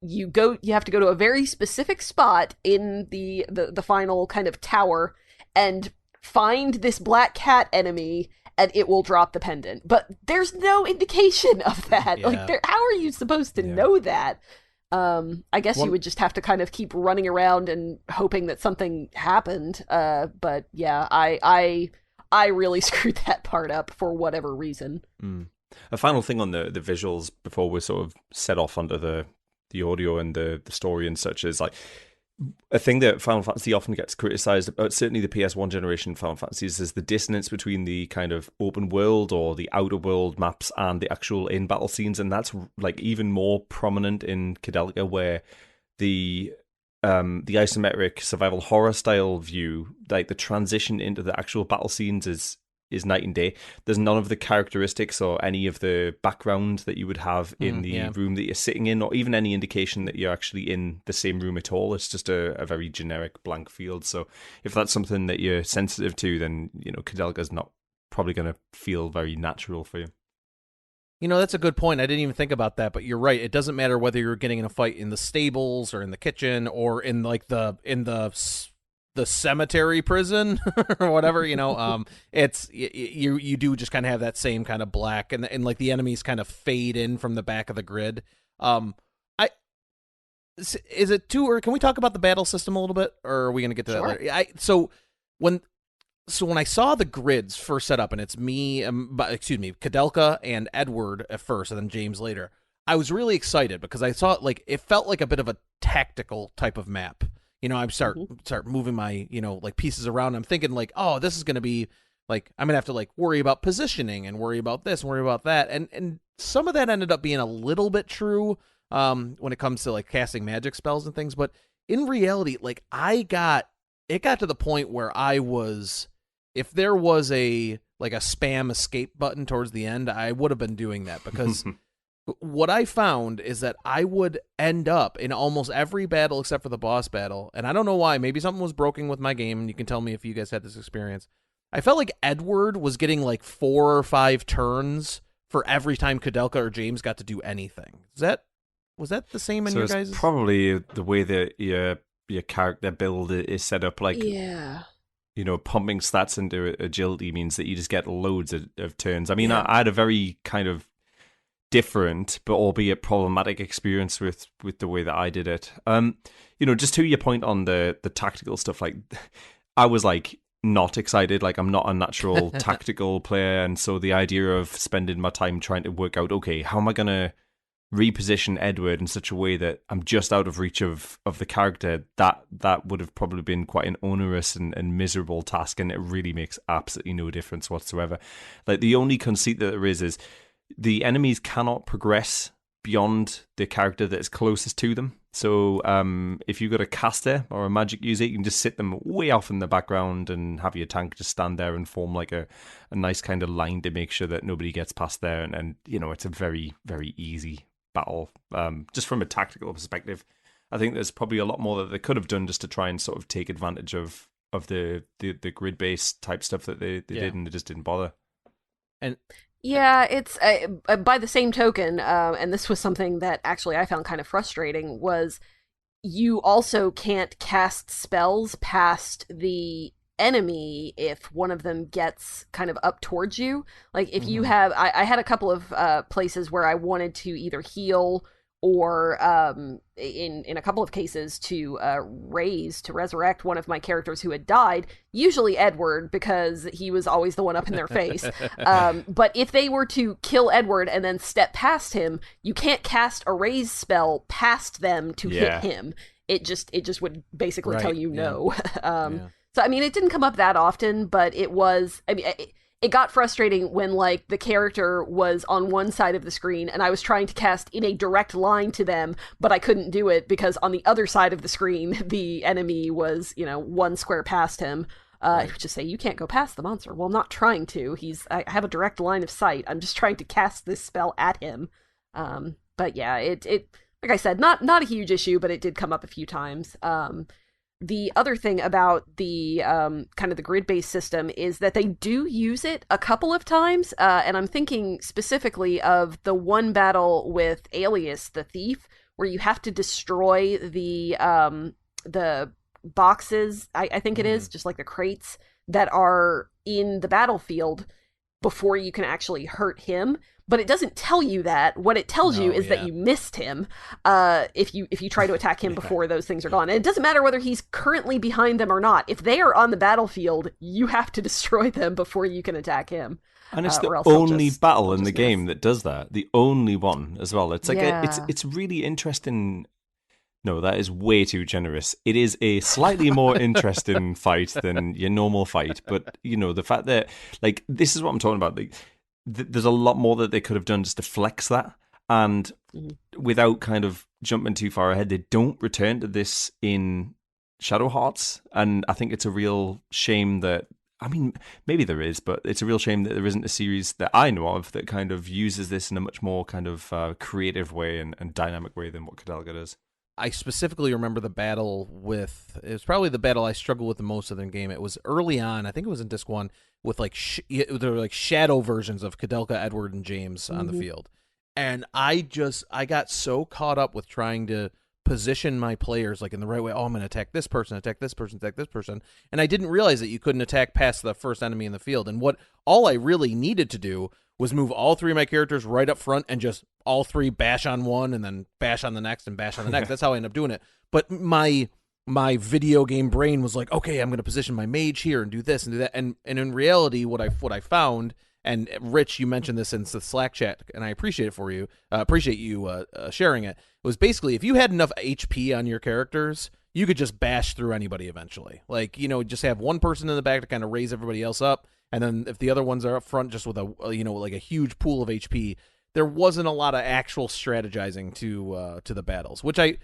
You have to go to a very specific spot in the final kind of tower and find this black cat enemy, and it will drop the pendant. But there's no indication of that. Yeah. Like, how are you supposed to know that? I guess you would just have to kind of keep running around and hoping that something happened. But yeah, I really screwed that part up for whatever reason. A final thing on the visuals before we sort of set off onto the audio and the story and such is like a thing that Final Fantasy often gets criticized about, certainly the PS1 generation Final Fantasies, is the dissonance between the kind of open world or the outer world maps and the actual in-battle scenes, and that's like even more prominent in Kudelka, where the isometric survival horror style view, like the transition into the actual battle scenes is night and day. There's none of the characteristics or any of the background that you would have in the room that you're sitting in, or even any indication that you're actually in the same room at all. It's just a very generic blank field. So if that's something that you're sensitive to, then Kudelka's not probably going to feel very natural for you. That's a good point. I didn't even think about that, but you're right. It doesn't matter whether you're getting in a fight in the stables or in the kitchen or in like the cemetery prison or whatever, it's you do just kind of have that same kind of black and like the enemies kind of fade in from the back of the grid. Is it too, or can we talk about the battle system a little bit, or are we going to get to that later? So when I saw the grids first set up, and it's Kudelka and Edward at first, and then James later, I was really excited because I saw it felt like a bit of a tactical type of map. I start moving my, like pieces around. I'm thinking like, oh, this is going to be like, I'm going to have to like worry about positioning and worry about this and worry about that. And some of that ended up being a little bit true. when it comes to like casting magic spells and things. But in reality, like it got to the point where if there was a spam escape button towards the end, I would have been doing that, because what I found is that I would end up in almost every battle except for the boss battle, and I don't know why. Maybe something was broken with my game, and you can tell me if you guys had this experience. I felt like Edward was getting like 4 or 5 turns for every time Kudelka or James got to do anything. Was that the same in your guys'? Probably the way that your character build is set up, like, yeah. You know, pumping stats into agility means that you just get loads of turns. I mean, I had a very kind of different but albeit problematic experience with the way that I did it. You know, just to your point on the tactical stuff, like, I was like not excited. Like, I'm not a natural tactical player, and so the idea of spending my time trying to work out, okay, how am I gonna reposition Edward in such a way that I'm just out of reach of the character, that would have probably been quite an onerous and miserable task, and it really makes absolutely no difference whatsoever. Like, the only conceit that there is the enemies cannot progress beyond the character that is closest to them. So if you've got a caster or a magic user, you can just sit them way off in the background and have your tank just stand there and form like a nice kind of line to make sure that nobody gets past there. And you know, it's a very, very easy battle. Just from a tactical perspective, I think there's probably a lot more that they could have done just to try and sort of take advantage of the grid-based type stuff that they did, and they just didn't bother. And yeah, it's by the same token, and this was something that actually I found kind of frustrating, was you also can't cast spells past the enemy if one of them gets kind of up towards you. Like, if you have, I had a couple of places where I wanted to either heal or in a couple of cases to resurrect one of my characters who had died, usually Edward, because he was always the one up in their face. But if they were to kill Edward and then step past him, you can't cast a raise spell past them to hit him. It just would basically tell you no. So, I mean, it didn't come up that often, but it was, I mean, it got frustrating when, like, the character was on one side of the screen and I was trying to cast in a direct line to them, but I couldn't do it because on the other side of the screen, the enemy was, you know, one square past him. I would just say, you can't go past the monster. Well, I'm not trying to. I have a direct line of sight. I'm just trying to cast this spell at him. But yeah, it like I said, not a huge issue, but it did come up a few times. The other thing about the kind of the grid-based system is that they do use it a couple of times, and I'm thinking specifically of the one battle with Alias, the thief, where you have to destroy the boxes, I think it is, just like the crates that are in the battlefield before you can actually hurt him. But it doesn't tell you that. What it tells you is that you missed him if you try to attack him before those things are gone. And it doesn't matter whether he's currently behind them or not. If they are on the battlefield, you have to destroy them before you can attack him. And it's the only battle in the game that does that. The only one as well. It's like it's really interesting. No, that is way too generous. It is a slightly more interesting fight than your normal fight. But, you know, the fact that, like, this is what I'm talking about. Like, there's a lot more that they could have done just to flex that. And without kind of jumping too far ahead, they don't return to this in Shadow Hearts. And I think it's a real shame that, I mean, maybe there is, but it's a real shame that there isn't a series that I know of that kind of uses this in a much more kind of creative way and dynamic way than what Kudelka does. I specifically remember the battle with, it was probably the battle I struggled with the most in the game. It was early on, I think it was in Disc 1, with like, there were like shadow versions of Kudelka, Edward, and James on the field. And I got so caught up with trying to position my players like in the right way. Oh, I'm going to attack this person, attack this person, attack this person. And I didn't realize that you couldn't attack past the first enemy in the field. And all I really needed to do was move all three of my characters right up front and just all three bash on one and then bash on the next and bash on the next. That's how I ended up doing it. But my video game brain was like, okay, I'm going to position my mage here and do this and do that. And in reality, what I found, and Rich, you mentioned this in the Slack chat, and I appreciate it for you. Appreciate you sharing it. It was basically, if you had enough HP on your characters, you could just bash through anybody eventually. Like, you know, just have one person in the back to kind of raise everybody else up. And then if the other ones are up front just with a, you know, like a huge pool of HP, there wasn't a lot of actual strategizing to the battles, which I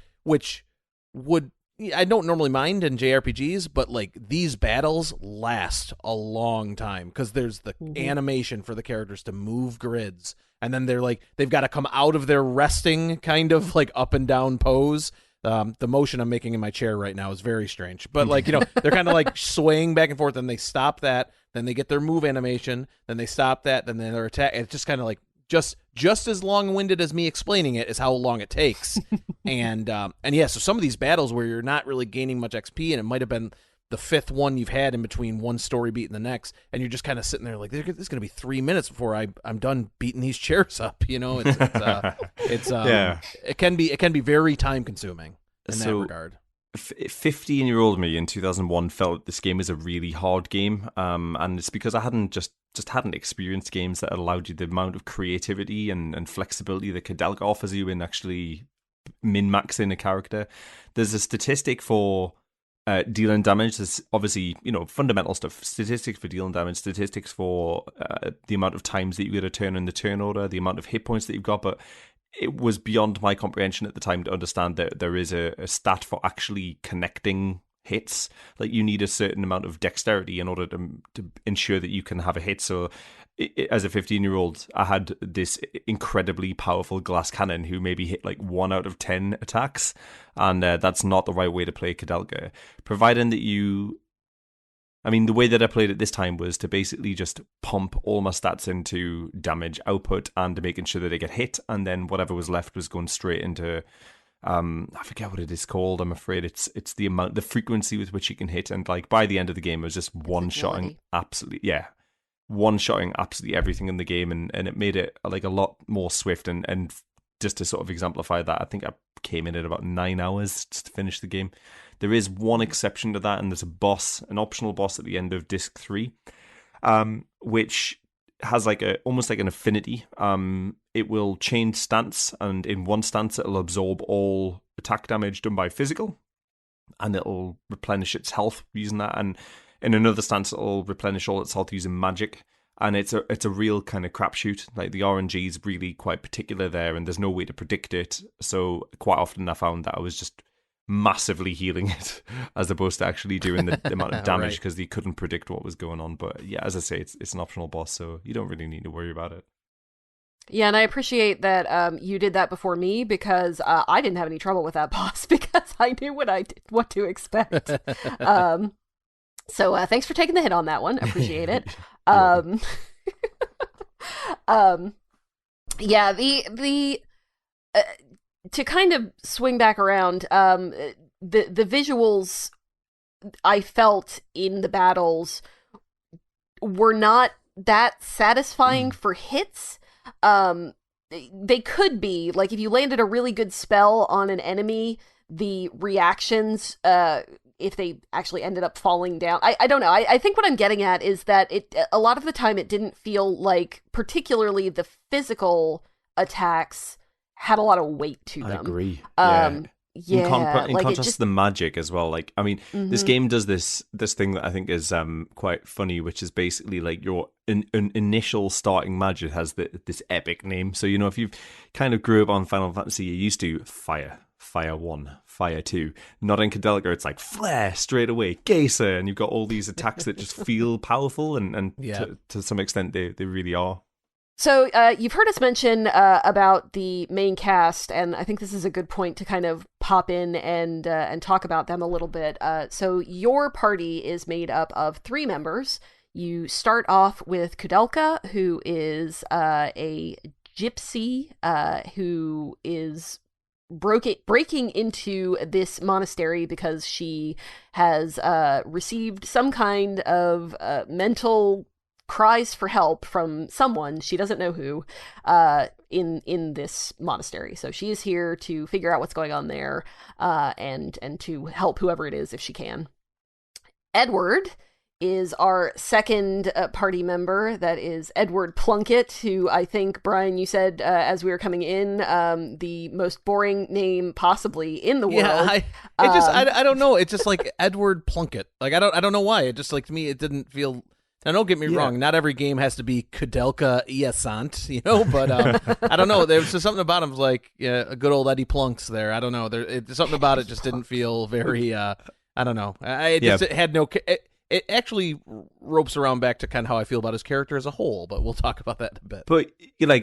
don't normally mind in JRPGs, but like these battles last a long time because there's the animation for the characters to move grids, and then they've got to come out of their resting kind of like up and down pose. The motion I'm making in my chair right now is very strange, but like, they're kind of like swaying back and forth, and they stop that, then they get their move animation, then they stop that, then their attack. It's just kind of like just as long-winded as me explaining it is how long it takes. and yeah, so some of these battles where you're not really gaining much XP, and it might have been the fifth one you've had in between one story beat and the next, and you're just kind of sitting there like, this is going to be 3 minutes before I'm done beating these chairs up. It can be very time-consuming in that regard. 15-year-old me in 2001 felt this game was a really hard game, and it's because I hadn't experienced games that allowed you the amount of creativity and flexibility that Kadelka offers you in actually min-maxing a character. There's a statistic for dealing damage. There's obviously, fundamental stuff, statistics for dealing damage, statistics for the amount of times that you get a turn in the turn order, the amount of hit points that you've got, but it was beyond my comprehension at the time to understand that there is a stat for actually connecting hits. Like, you need a certain amount of dexterity in order to ensure that you can have a hit. So as a 15-year-old, I had this incredibly powerful glass cannon who maybe hit like 1 out of 10 attacks, and that's not the right way to play Kadelka. Providing that the way that I played it this time was to basically just pump all my stats into damage output and making sure that they get hit, and then whatever was left was going straight into I forget what it is called. I'm afraid it's the frequency with which you can hit, and like by the end of the game, it was just one-shotting absolutely everything in the game, and it made it like a lot more swift. And just to sort of exemplify that, I think I came in at about 9 hours just to finish the game. There is one exception to that, and there's an optional boss at the end of Disc 3, which has almost like an affinity. It will change stance, and in one stance it'll absorb all attack damage done by physical, and it'll replenish its health using that, and in another stance it'll replenish all its health using magic. And it's a real kind of crapshoot. Like, the RNG is really quite particular there, and there's no way to predict it. So quite often I found that I was just massively healing it as opposed to actually doing the amount of damage, because they couldn't predict what was going on. But yeah, as I say, it's an optional boss, so you don't really need to worry about it. Yeah, and I appreciate that you did that before me, because I didn't have any trouble with that boss because I knew what to expect. So thanks for taking the hit on that one. Appreciate it. Yeah, the to kind of swing back around, the visuals I felt in the battles were not that satisfying for hits. They could be, like, if you landed a really good spell on an enemy, the reactions, if they actually ended up falling down, I don't know. I think what I'm getting at is that a lot of the time it didn't feel like particularly the physical attacks had a lot of weight to them. I agree. Yeah. In contrast to the magic as well. Like, I mean, this game does this thing that I think is quite funny, which is basically like your initial starting magic has this epic name. So, if you've kind of grew up on Final Fantasy, you're used to Fire 1, Fire 2. Not in Kadelka, it's like Flare straight away, Geyser, and you've got all these attacks that just feel powerful, and yeah, to some extent they really are. So you've heard us mention about the main cast, and I think this is a good point to kind of pop in and talk about them a little bit. So your party is made up of 3 members. You start off with Kudelka, who is a gypsy who is breaking into this monastery because she has received some kind of mental cries for help from someone, she doesn't know who, in this monastery. So she is here to figure out what's going on there, and to help whoever it is if she can. Edward is our second party member. That is Edward Plunkett, who I think, Brian, you said as we were coming in, the most boring name possibly in the world. Yeah, I don't know. It's just like Edward Plunkett. Like, I don't know why. It just, like, to me, it didn't feel Now, don't get me wrong. Not every game has to be Kudelka Iasant, but I don't know. There's just something about him like a good old Eddie Plunks there. I don't know. Something about it just didn't feel very, I don't know. It had no... It actually ropes around back to kind of how I feel about his character as a whole, but we'll talk about that in a bit. But,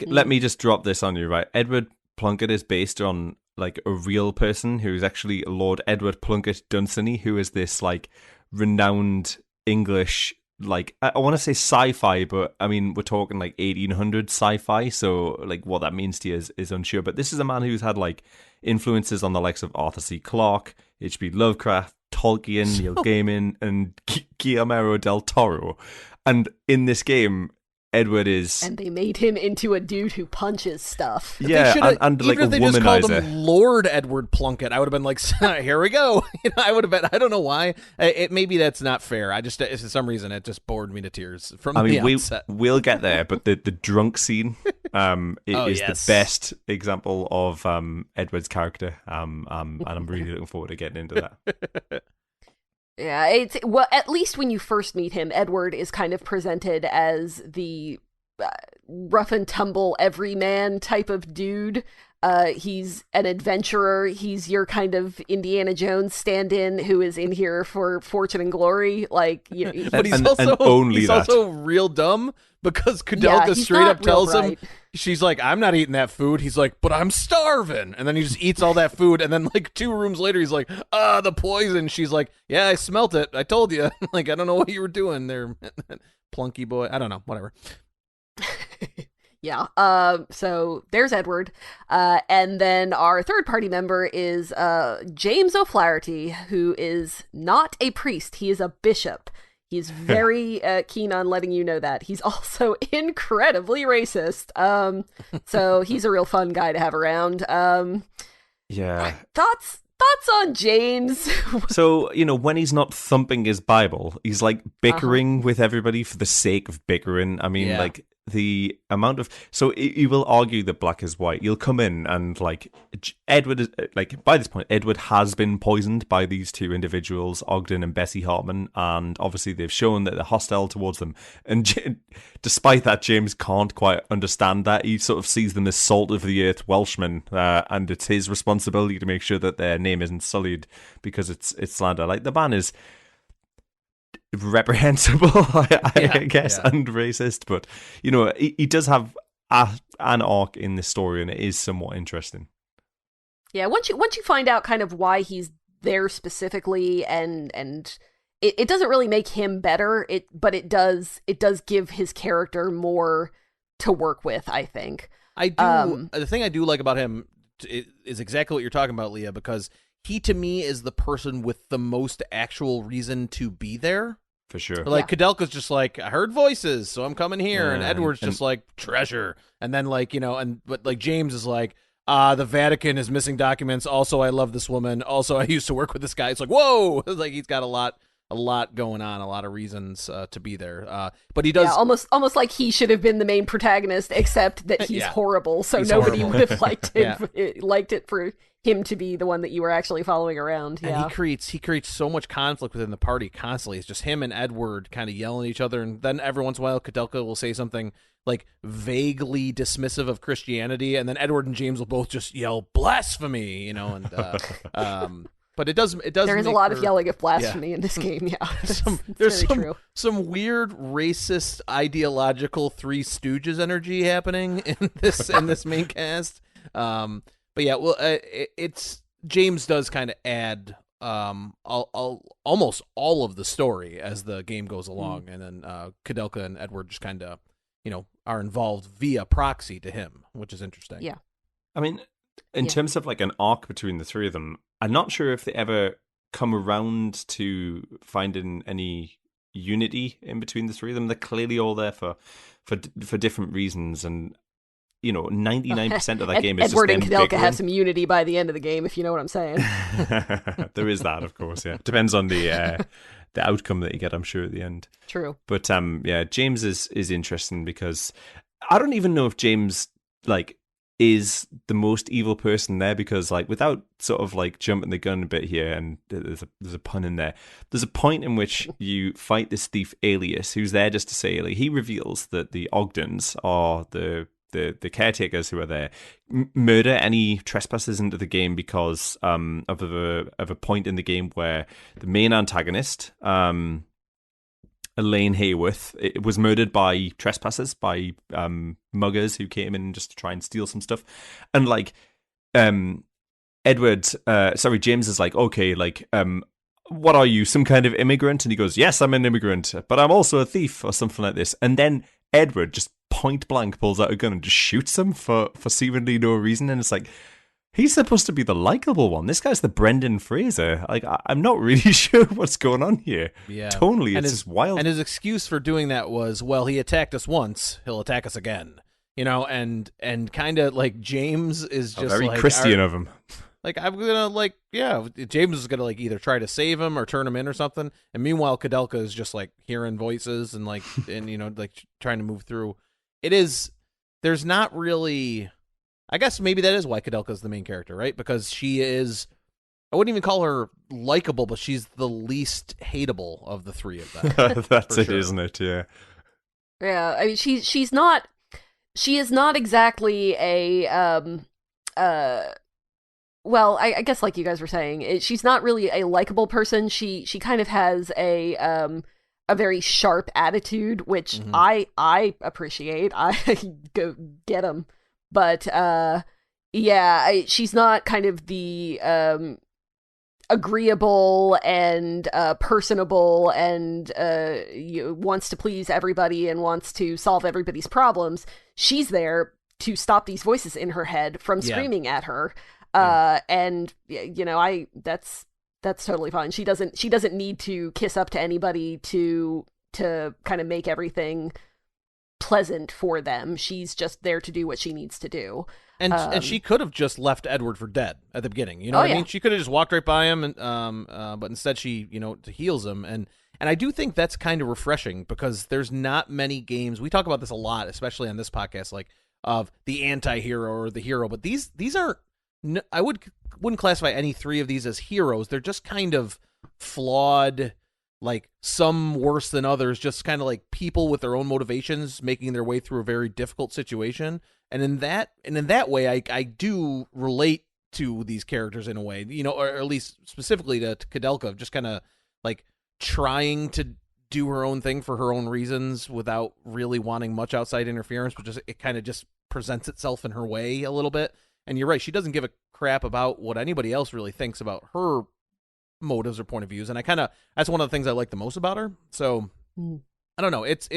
let me just drop this on you, right? Edward Plunkett is based on, a real person who's actually Lord Edward Plunkett Dunsany, who is this, renowned English... I want to say sci-fi, but I mean, we're talking 1800 sci-fi, so what that means to you is unsure. But this is a man who's had influences on the likes of Arthur C. Clarke, H.P. Lovecraft, Tolkien, Neil Gaiman, and Guillermo del Toro. And in this game, Edward is... And they made him into a dude who punches stuff. Yeah, and even a if they just called womanizer. him Lord Edward Plunkett, I would have been like, here we go. I would have been, I don't know why. Maybe that's not fair. For some reason, it just bored me to tears from the outset. We'll get there, but the drunk scene is the best example of Edward's character, and I'm really looking forward to getting into that. Yeah, at least when you first meet him, Edward is kind of presented as the rough and tumble everyman type of dude. He's an adventurer. He's your kind of Indiana Jones stand-in who is in here for fortune and glory. But he's also real dumb because Kudelka straight up tells him, she's like, I'm not eating that food. He's like, but I'm starving. And then he just eats all that food. And then 2 rooms later, he's like, the poison. She's like, yeah, I smelt it. I told you. I don't know what you were doing there, plunky boy. I don't know. Whatever. Yeah. So there's Edward. And then our third party member is James O'Flaherty, who is not a priest. He is a bishop. He's very keen on letting you know that. He's also incredibly racist. So he's a real fun guy to have around. Yeah. Thoughts on James? So, when he's not thumping his Bible, he's bickering with everybody for the sake of bickering. I mean, the amount of... So you will argue that black is white. You'll come in and Edward is by this point, Edward has been poisoned by these 2 individuals, Ogden and Bessie Hartman, and obviously they've shown that they're hostile towards them. And despite that, James can't quite understand that. He sort of sees them as salt of the earth Welshmen, and it's his responsibility to make sure that their name isn't sullied because it's slander. The ban is reprehensible, I guess, and racist, but he does have an arc in this story, and it is somewhat interesting. Yeah, once you find out kind of why he's there specifically, and it doesn't really make him better, but it does give his character more to work with, I think. I do. The thing I do like about him is exactly what you're talking about, Leah, because he, to me, is the person with the most actual reason to be there. For sure. Kudelka's just I heard voices, so I'm coming here. And Edward's just treasure. And then but James is the Vatican is missing documents. Also, I love this woman. Also, I used to work with this guy. It's whoa. He's got a lot going on, a lot of reasons to be there. But he does almost like he should have been the main protagonist, except that he's horrible. So nobody would have liked it. Liked it for him to be the one that you were actually following around. And he creates so much conflict within the party constantly. It's just him and Edward kind of yelling at each other, and then every once in a while Kudelka will say something vaguely dismissive of Christianity, and then Edward and James will both just yell blasphemy, but it does. There is a lot of yelling of blasphemy in this game. Yeah, there's some weird racist ideological Three Stooges energy happening in this main cast. But yeah, well, it's James does kind of add almost all of the story as the game goes along, and then Kudelka and Edward just kind of are involved via proxy to him, which is interesting. Yeah, I mean, in terms of an arc between the 3 of them, I'm not sure if they ever come around to finding any unity in between the 3 of them. They're clearly all there for different reasons, and 99% of that game is Edward just and Kudelka have some unity by the end of the game, if you know what I'm saying. There is that, of course. Yeah, depends on the outcome that you get, I'm sure, at the end. True. But James is interesting because I don't even know if James is the most evil person there, because like, without sort of like jumping the gun a bit here, and there's a pun in there, there's a point in which you fight this thief Alias, who's there just to say, like, he reveals that the Ogdens are the caretakers who are there, murder any trespassers into the game because of a point in the game where the main antagonist, Elaine Hayworth, it was murdered by trespassers, by muggers who came in just to try and steal some stuff. And like James is like, okay, like what are you, some kind of immigrant? And he goes, yes, I'm an immigrant, but I'm also a thief, or something like this. And then Edward just point blank pulls out a gun and just shoots him for seemingly no reason. And it's like, he's supposed to be the likable one. This guy's the Brendan Fraser. Like, I'm not really sure what's going on here. Yeah. Totally, it's just wild. And his excuse for doing that was, well, he attacked us once, he'll attack us again. You know, and kind of like James is just very like, Christian of him. Like, I'm gonna, like, yeah, James is gonna, like, either try to save him or turn him in or something. And meanwhile, Kudelka is just, like, hearing voices and, like, and, you know, like, trying to move through. There's not really, I guess maybe that is why Kudelka is the main character, right? Because she is, I wouldn't even call her likable, but she's the least hateable of the three of them. That's it, sure. Isn't it? Yeah. Yeah, I mean, she is not exactly a, well, I guess like you guys were saying, she's not really a likable person. She kind of has a very sharp attitude, which I appreciate. I go get him, but yeah, she's not kind of the agreeable and personable and wants to please everybody and wants to solve everybody's problems. She's there to stop these voices in her head from screaming at her. And you know, that's totally fine. She doesn't need to kiss up to anybody to kind of make everything pleasant for them. She's just there to do what she needs to do. And she could have just left Edward for dead at the beginning. You know what I mean? She could have just walked right by him, and but instead she, you know, heals him. And I do think that's kind of refreshing, because there's not many games. We talk about this a lot, especially on this podcast, like of the anti-hero or the hero. But these aren't. I wouldn't classify any three of these as heroes. They're just kind of flawed, like some worse than others, just kind of like people with their own motivations making their way through a very difficult situation. And in that way, I do relate to these characters in a way, you know, or at least specifically to Kudelka, just kind of like trying to do her own thing for her own reasons without really wanting much outside interference, but just it kind of just presents itself in her way a little bit. And you're right, she doesn't give a crap about what anybody else really thinks about her motives or point of views. And that's one of the things I like the most about her. So I don't know. It's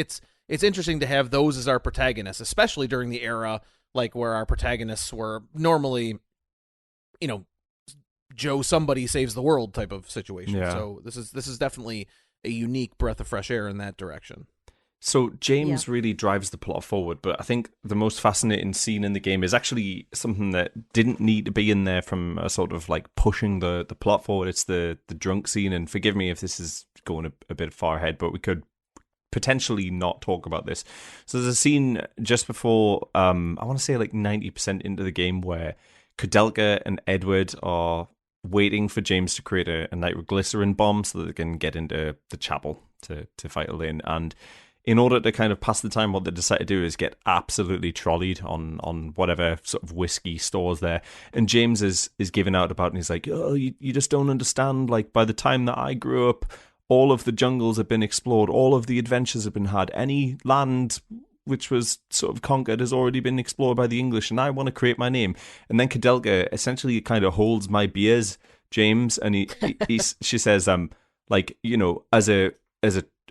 interesting to have those as our protagonists, especially during the era like where our protagonists were normally, you know, Joe somebody saves the world type of situation. Yeah. So this is definitely a unique breath of fresh air in that direction. So James really drives the plot forward, but I think the most fascinating scene in the game is actually something that didn't need to be in there from a sort of like pushing the plot forward. It's the drunk scene, and forgive me if this is going a bit far ahead, but we could potentially not talk about this. So there's a scene just before, I want to say like 90% into the game, where Kudelka and Edward are waiting for James to create a nitroglycerin bomb so that they can get into the chapel to fight Elaine. And in order to kind of pass the time, what they decide to do is get absolutely trolleyed on whatever sort of whiskey stores there. And James is giving out about it, and he's like, oh, you just don't understand. Like, by the time that I grew up, all of the jungles have been explored, all of the adventures have been had. Any land which was sort of conquered has already been explored by the English, and I want to create my name. And then Kudelka essentially kind of holds my beers, James, and she says, like, you know, as a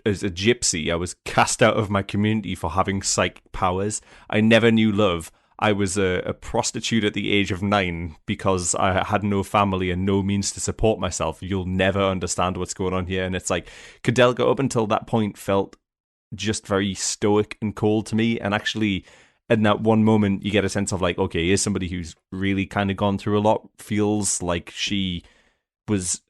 gypsy, I was cast out of my community for having psychic powers. I never knew love. I was a prostitute at the age of 9 because I had no family and no means to support myself. You'll never understand what's going on here. And it's like, Kudelka up until that point felt just very stoic and cold to me. And actually, in that one moment, you get a sense of like, okay, here's somebody who's really kind of gone through a lot. Feels like she was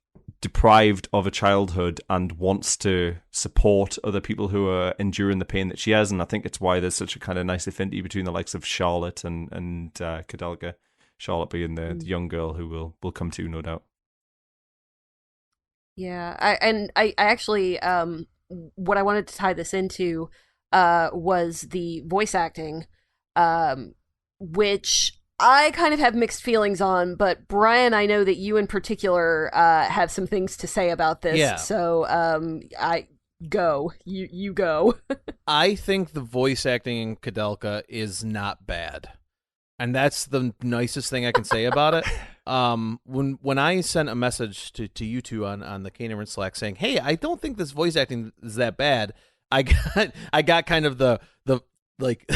deprived of a childhood and wants to support other people who are enduring the pain that she has. And I think it's why there's such a kind of nice affinity between the likes of Charlotte and Kadelka. Charlotte being the young girl who we'll come to, no doubt. Yeah, I actually what I wanted to tie this into was the voice acting, which I kind of have mixed feelings on. But Brian, I know that you in particular have some things to say about this. Yeah. So I go you go. I think the voice acting in Kadelka is not bad. And that's the nicest thing I can say about it. When I sent a message to you two on the Canaan Slack saying, "Hey, I don't think this voice acting is that bad," I got kind of the like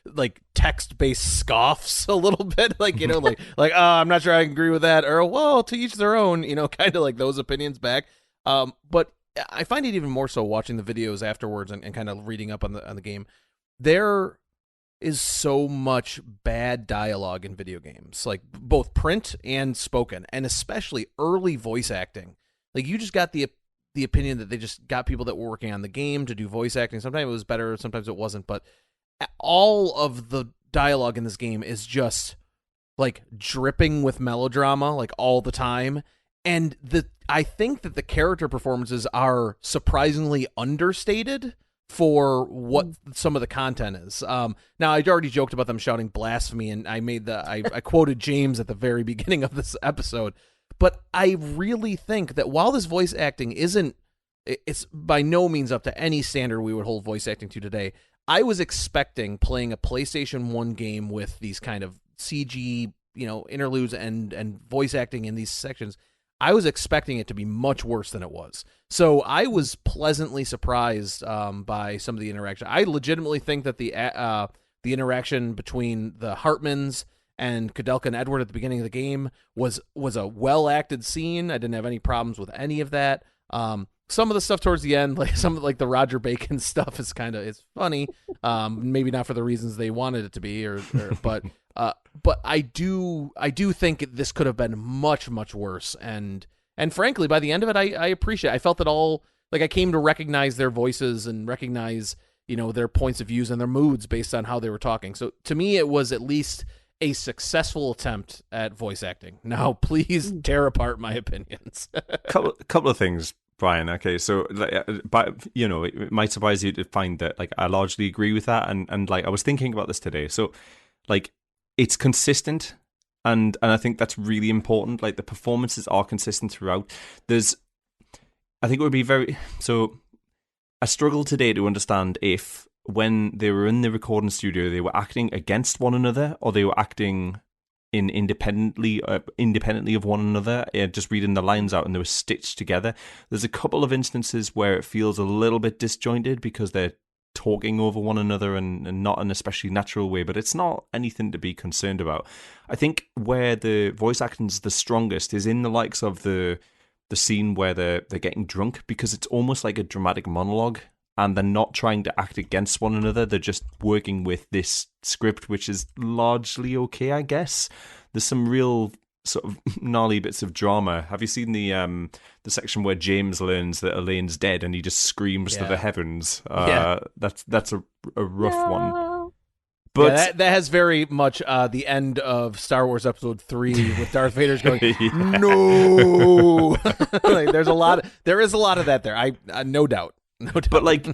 like text based scoffs a little bit, like like oh, I'm not sure I agree with that, or well, to each their own, kind of like those opinions back. But I find it even more so watching the videos afterwards and kind of reading up on the game. There is so much bad dialogue in video games, like both print and spoken, and especially early voice acting. Like you just got the opinion that they just got people that were working on the game to do voice acting. Sometimes it was better, sometimes it wasn't, but all of the dialogue in this game is just like dripping with melodrama, like all the time. And I think that the character performances are surprisingly understated for what some of the content is. Now I already joked about them shouting blasphemy, and I quoted James at the very beginning of this episode, but I really think that while this voice acting it's by no means up to any standard we would hold voice acting to today. I was expecting playing a PlayStation 1 game with these kind of CG, interludes and voice acting in these sections. I was expecting it to be much worse than it was. So I was pleasantly surprised by some of the interaction. I legitimately think that the interaction between the Hartmans and Kadelka and Edward at the beginning of the game was a well-acted scene. I didn't have any problems with any of that. Some of the stuff towards the end, like some of like the Roger Bacon stuff, is it's funny. Maybe not for the reasons they wanted it to be, but I do think this could have been much, much worse. And frankly, by the end of it, I appreciate it. I felt that all, like I came to recognize their voices and recognize, their points of views and their moods based on how they were talking. So to me, it was at least a successful attempt at voice acting. Now, please tear apart my opinions. couple of things, Brian. Okay, so but it might surprise you to find that like I largely agree with that, and like I was thinking about this today. So like it's consistent, and I think that's really important. Like the performances are consistent throughout. I think it would be I struggle today to understand if when they were in the recording studio they were acting against one another or they were acting independently of one another, just reading the lines out and they were stitched together. There's a couple of instances where it feels a little bit disjointed because they're talking over one another and not in an especially natural way, but it's not anything to be concerned about. I think where the voice acting is the strongest is in the likes of the scene where they're getting drunk, because it's almost like a dramatic monologue and they're not trying to act against one another. They're just working with this script, which is largely okay, I guess. There's some real sort of gnarly bits of drama. Have you seen the section where James learns that Elaine's dead and he just screams to the heavens? That's a rough one. But that has very much the end of Star Wars Episode 3 with Darth Vader's going, no. Like, there is a lot of that there. I no doubt. No doubt. But like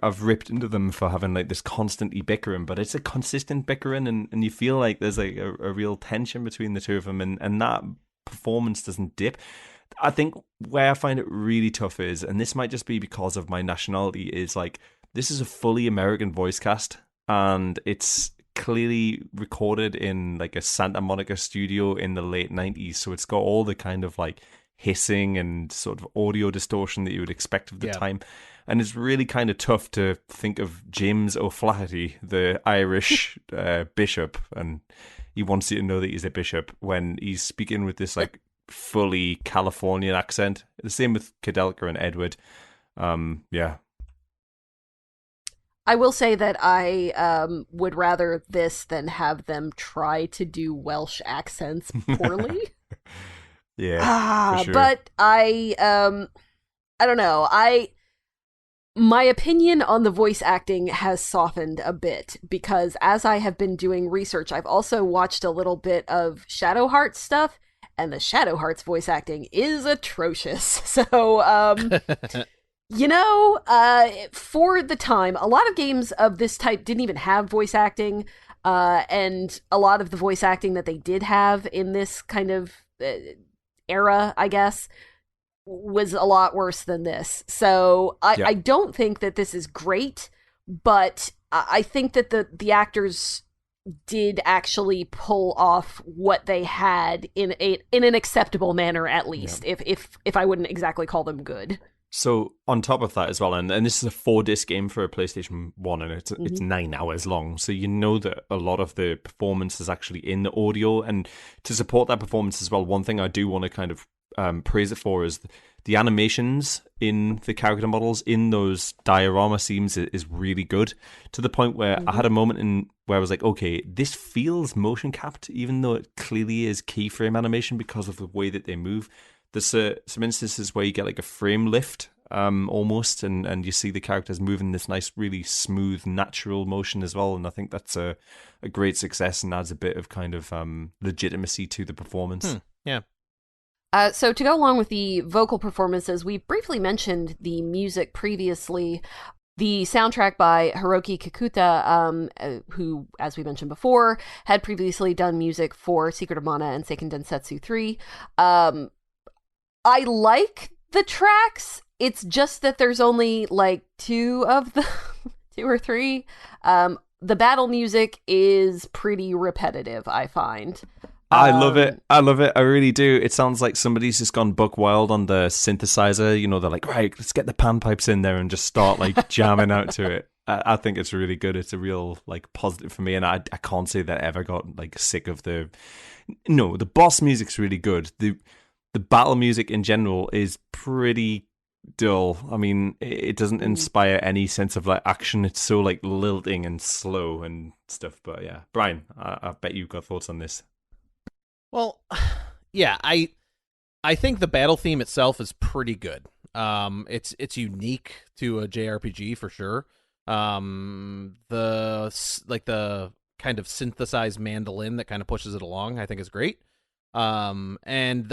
I've ripped into them for having like this constantly bickering, but it's a consistent bickering, and you feel like there's like a real tension between the two of them, and that performance doesn't dip. I think where I find it really tough is, and this might just be because of my nationality, is like this is a fully American voice cast, and it's clearly recorded in like a Santa Monica studio in the late 90s, so it's got all the kind of like hissing and sort of audio distortion that you would expect of the time. And it's really kind of tough to think of James O'Flaherty, the Irish bishop, and he wants you to know that he's a bishop when he's speaking with this like fully Californian accent. The same with Kadelka and Edward. I will say that I would rather this than have them try to do Welsh accents poorly. Yeah, for sure. But I don't know. My opinion on the voice acting has softened a bit because as I have been doing research, I've also watched a little bit of Shadow Hearts stuff, and the Shadow Hearts voice acting is atrocious. So, for the time, a lot of games of this type didn't even have voice acting, and a lot of the voice acting that they did have in this kind of era, I guess, was a lot worse than this. So Yeah. I don't think that this is great, but I think that the actors did actually pull off what they had in an acceptable manner, at Yeah. least, if I wouldn't exactly call them good. So on top of that as well, and this is a 4-disc game for a PlayStation 1, and it's Mm-hmm. 9 hours long. So you know that a lot of the performance is actually in the audio. And to support that performance as well, one thing I do want to kind of praise it for is the animations in the character models in those diorama scenes is really good, to the point where I Mm-hmm. had a moment in where I was like, okay, this feels motion capped, even though it clearly is keyframe animation because of the way that they move. There's some instances where you get like a frame lift, almost, and you see the characters moving this nice, really smooth, natural motion as well. And I think that's a great success and adds a bit of kind of legitimacy to the performance. Yeah. So to go along with the vocal performances, we briefly mentioned the music previously. The soundtrack by Hiroki Kikuta, who, as we mentioned before, had previously done music for Secret of Mana and Seiken Densetsu 3. I like the tracks. It's just that there's only like two of the two or three. The battle music is pretty repetitive, I find. I love it. Um, I love it. I really do. It sounds like somebody's just gone buck wild on the synthesizer. You know, they're like, right, let's get the panpipes in there and just start like jamming out to it. I think it's really good. It's a real like positive for me, and I can't say that I ever got like sick of the. No, the boss music's really good. The battle music in general is pretty dull. I mean, it doesn't inspire any sense of like action. It's so like lilting and slow and stuff. But yeah, Brian, I bet you've got thoughts on this. Well, yeah, I think the battle theme itself is pretty good. It's unique to a JRPG for sure. The kind of synthesized mandolin that kind of pushes it along, I think is great. And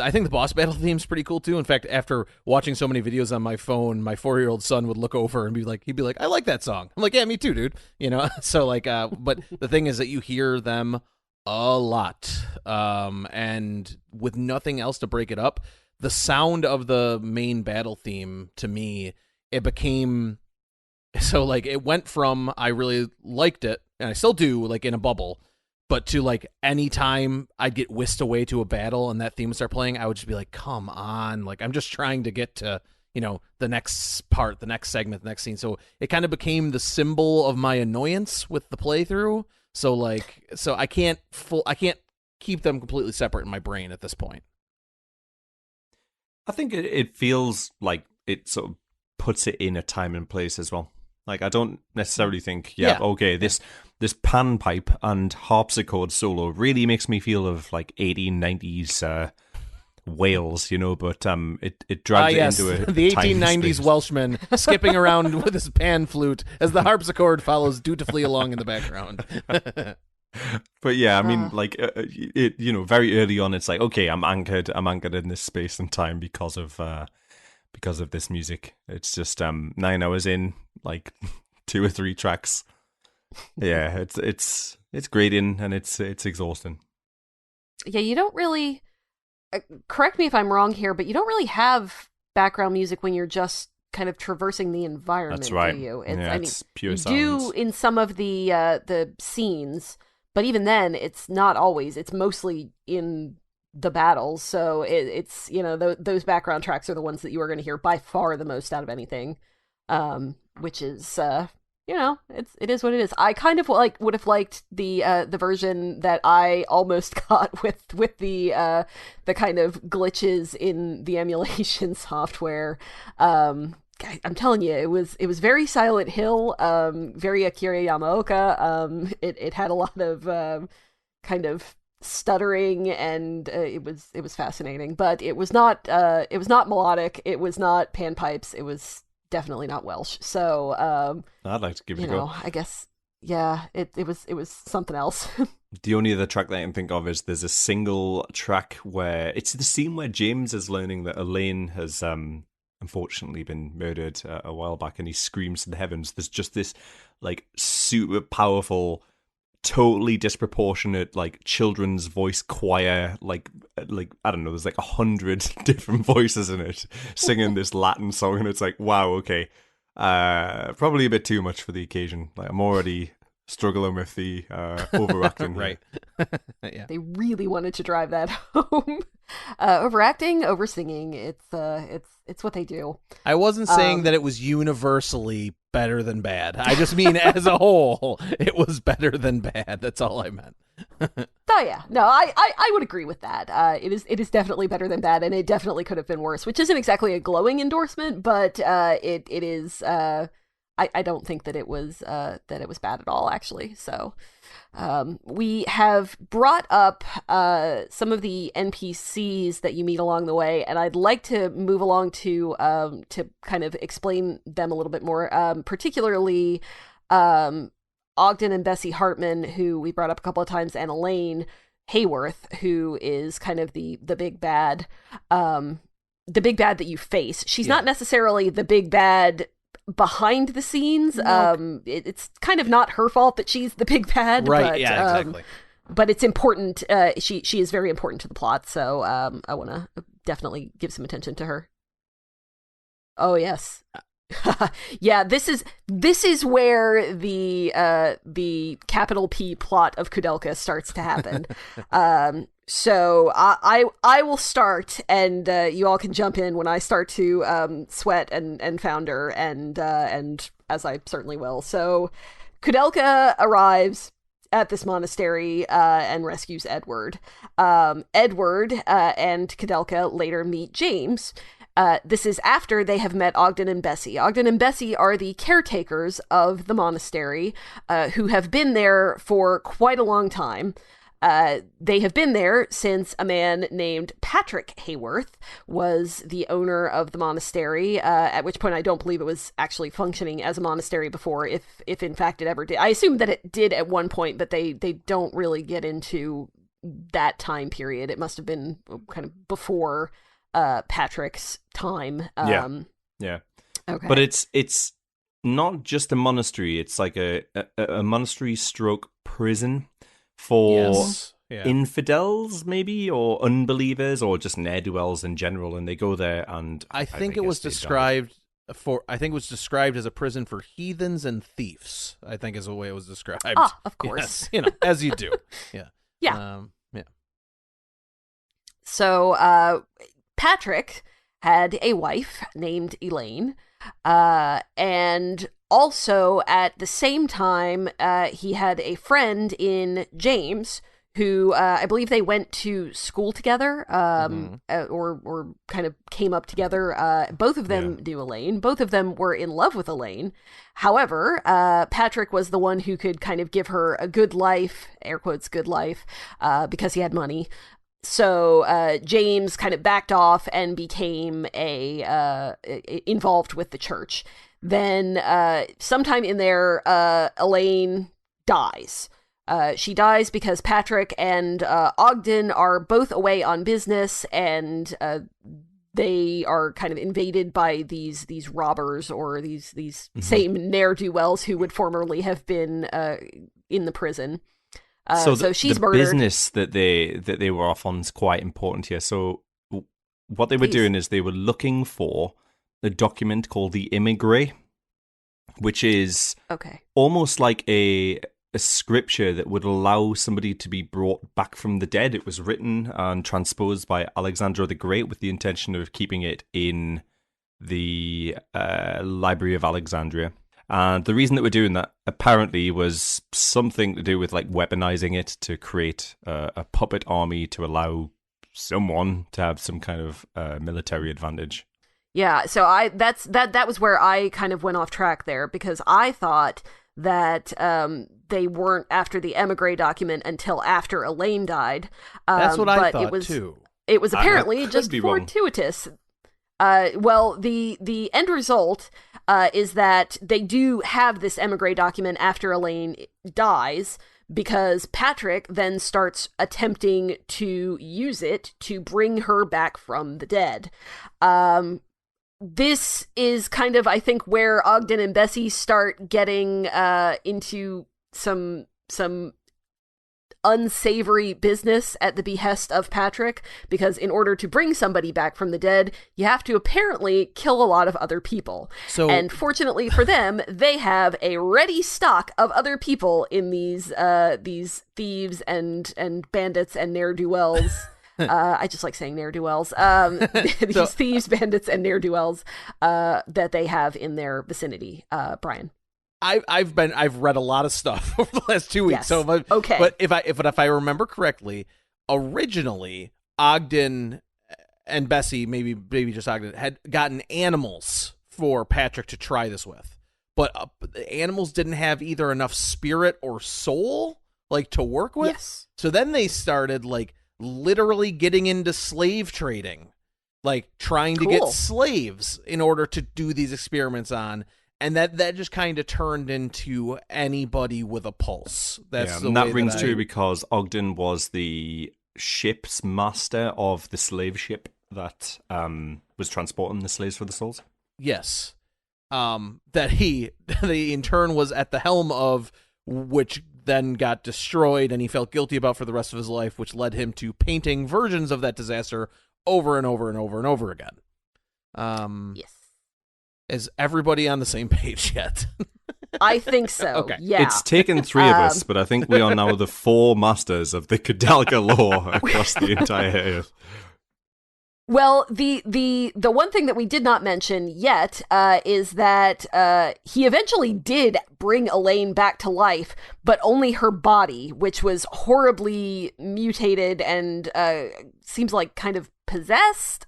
I think the boss battle theme is pretty cool too. In fact, after watching so many videos on my phone, my 4-year-old son would look over and he'd be like, I like that song. I'm like, yeah, me too, dude. You know, so like, but the thing is that you hear them a lot. And with nothing else to break it up, the sound of the main battle theme to me, it became so like it went from I really liked it, and I still do, like in a bubble, but to like anytime I'd get whisked away to a battle and that theme would start playing, I would just be like, come on, like I'm just trying to get to, the next part, the next segment, the next scene. So it kind of became the symbol of my annoyance with the playthrough. So I can't keep them completely separate in my brain at this point. I think it feels like it sort of puts it in a time and place as well. Like I don't necessarily think, okay, this panpipe and harpsichord solo really makes me feel of like 1890s Wales, but it drags it into a the time 1890s space. Welshman skipping around with his pan flute as the harpsichord follows dutifully along in the background. But yeah, I mean, like it, very early on, it's like, okay, I'm anchored in this space and time because of this music. It's just 9 hours in, like 2 or 3 tracks. Yeah, it's grating and it's exhausting. yeah, you don't really. Correct me if I'm wrong here, but you don't really have background music when you're just kind of traversing the environment, That's right. do you? It's pure you silence. do in some of the scenes, but even then, it's not always. It's mostly in the battles, so it's those background tracks are the ones that you are going to hear by far the most out of anything, which is it is what it is. I kind of would have liked the version that I almost got with the kind of glitches in the emulation software. I'm telling you, it was very Silent Hill, very Akira Yamaoka. It had a lot of kind of stuttering, and it was fascinating. But it was not melodic. It was not panpipes. It was definitely not Welsh. So I'd like to give it a go. I guess yeah, it was something else. The only other track that I can think of is there's a single track where it's the scene where James is learning that Elaine has unfortunately been murdered a while back, and he screams to the heavens. There's just this like super powerful, totally disproportionate like children's voice choir, like I don't know, there's like 100 different voices in it singing this Latin song, and it's like, wow, okay, probably a bit too much for the occasion. Like I'm already struggling with the overacting. Right. Yeah. They really wanted to drive that home. Overacting, oversinging, it's what they do. I wasn't saying that it was universally better than bad. I just mean as a whole, it was better than bad. That's all I meant. Oh yeah, no, I would agree with that. It is definitely better than bad, and it definitely could have been worse, which isn't exactly a glowing endorsement, but it is. I don't think that it was bad at all, actually. So we have brought up some of the NPCs that you meet along the way, and I'd like to move along to kind of explain them a little bit more, particularly Ogden and Bessie Hartman, who we brought up a couple of times, and Elaine Hayworth, who is kind of the big bad, that you face. She's not necessarily the big bad behind the scenes. No. It's kind of not her fault that she's the big bad, right? But, yeah, exactly. But it's important. She is very important to the plot, so I want to definitely give some attention to her. Oh yes. Yeah, this is where the capital P plot of Kudelka starts to happen. So I will start, and you all can jump in when I start to sweat and founder, and as I certainly will. So Kudelka arrives at this monastery and rescues Edward. Edward and Kudelka later meet James. This is after they have met Ogden and Bessie. Ogden and Bessie are the caretakers of the monastery, who have been there for quite a long time. They have been there since a man named Patrick Hayworth was the owner of the monastery, at which point I don't believe it was actually functioning as a monastery before, if in fact it ever did. I assume that it did at one point, but they don't really get into that time period. It must have been kind of before Patrick's time. Yeah. Okay. But it's not just a monastery. It's like a monastery stroke prison for infidels, maybe, or unbelievers, or just ne'er-do-wells in general. And they go there, and I think it was described as a prison for heathens and thieves. I think is the way it was described. Ah, of course. Yes, as you do. Yeah. Yeah. So Patrick had a wife named Elaine, and also at the same time, he had a friend in James who I believe they went to school together, or kind of came up together. Both of them knew Elaine. Both of them were in love with Elaine. However, Patrick was the one who could kind of give her a good life, air quotes, good life, because he had money. So James kind of backed off and became involved with the church. Then sometime in there, Elaine dies. She dies because Patrick and Ogden are both away on business, and they are kind of invaded by these robbers, or these same ne'er-do-wells who would formerly have been in the prison. So she's the murdered. Business that they were off on is quite important here. So what they were doing is they were looking for a document called the Immigré, which is almost like a scripture that would allow somebody to be brought back from the dead. It was written and transposed by Alexander the Great with the intention of keeping it in the Library of Alexandria. And the reason that we're doing that apparently was something to do with like weaponizing it to create a puppet army to allow someone to have some kind of military advantage. Yeah, so that was where I kind of went off track there, because I thought that they weren't after the emigre document until after Elaine died. That's what I but thought too. It was apparently could just be wrong. fortuitous. Well, the end result is that they do have this emigre document after Elaine dies, because Patrick then starts attempting to use it to bring her back from the dead. This is kind of, I think, where Ogden and Bessie start getting into some unsavory business at the behest of Patrick, because in order to bring somebody back from the dead, you have to apparently kill a lot of other people. And fortunately for them, they have a ready stock of other people in these thieves and bandits and ne'er-do-wells. I just like saying ne'er-do-wells. These thieves, bandits, and ne'er-do-wells that they have in their vicinity. Brian. I've read a lot of stuff over the last 2 weeks. Yes. So okay. But if I remember correctly, originally Ogden and Bessie, maybe just Ogden, had gotten animals for Patrick to try this with, but the animals didn't have either enough spirit or soul like to work with. Yes. So then they started like literally getting into slave trading, like trying to get slaves in order to do these experiments on. And that just kind of turned into anybody with a pulse. That's the that way rings true because Ogden was the ship's master of the slave ship that was transporting the slaves for the souls. Yes. That he in turn was at the helm of, which then got destroyed and he felt guilty about for the rest of his life, which led him to painting versions of that disaster over and over and over and over again. Yes. Is everybody on the same page yet? I think so. Okay. Yeah. It's taken 3 of us, but I think we are now the 4 masters of the Cadelga lore across the entire earth. Well, the one thing that we did not mention yet is that he eventually did bring Elaine back to life, but only her body, which was horribly mutated and seems like kind of possessed.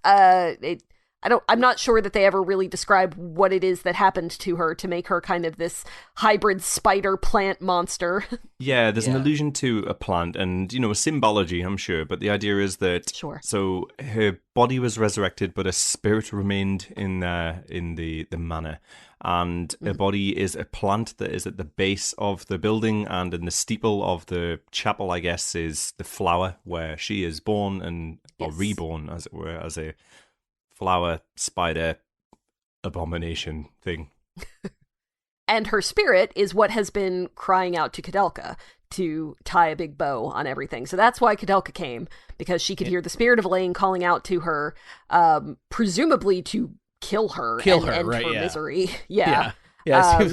I'm not sure that they ever really describe what it is that happened to her to make her kind of this hybrid spider plant monster. Yeah, there's an allusion to a plant and, a symbology, I'm sure, but the idea is that so her body was resurrected, but her spirit remained in the manor. And her body is a plant that is at the base of the building, and in the steeple of the chapel, I guess, is the flower where she is born or reborn, as it were, as a flower spider abomination thing. And her spirit is what has been crying out to Cadelca to tie a big bow on everything. So that's why Cadelca came, because she could hear the spirit of Elaine calling out to her, presumably to kill her and end right, her yeah. misery. Yeah. Yeah.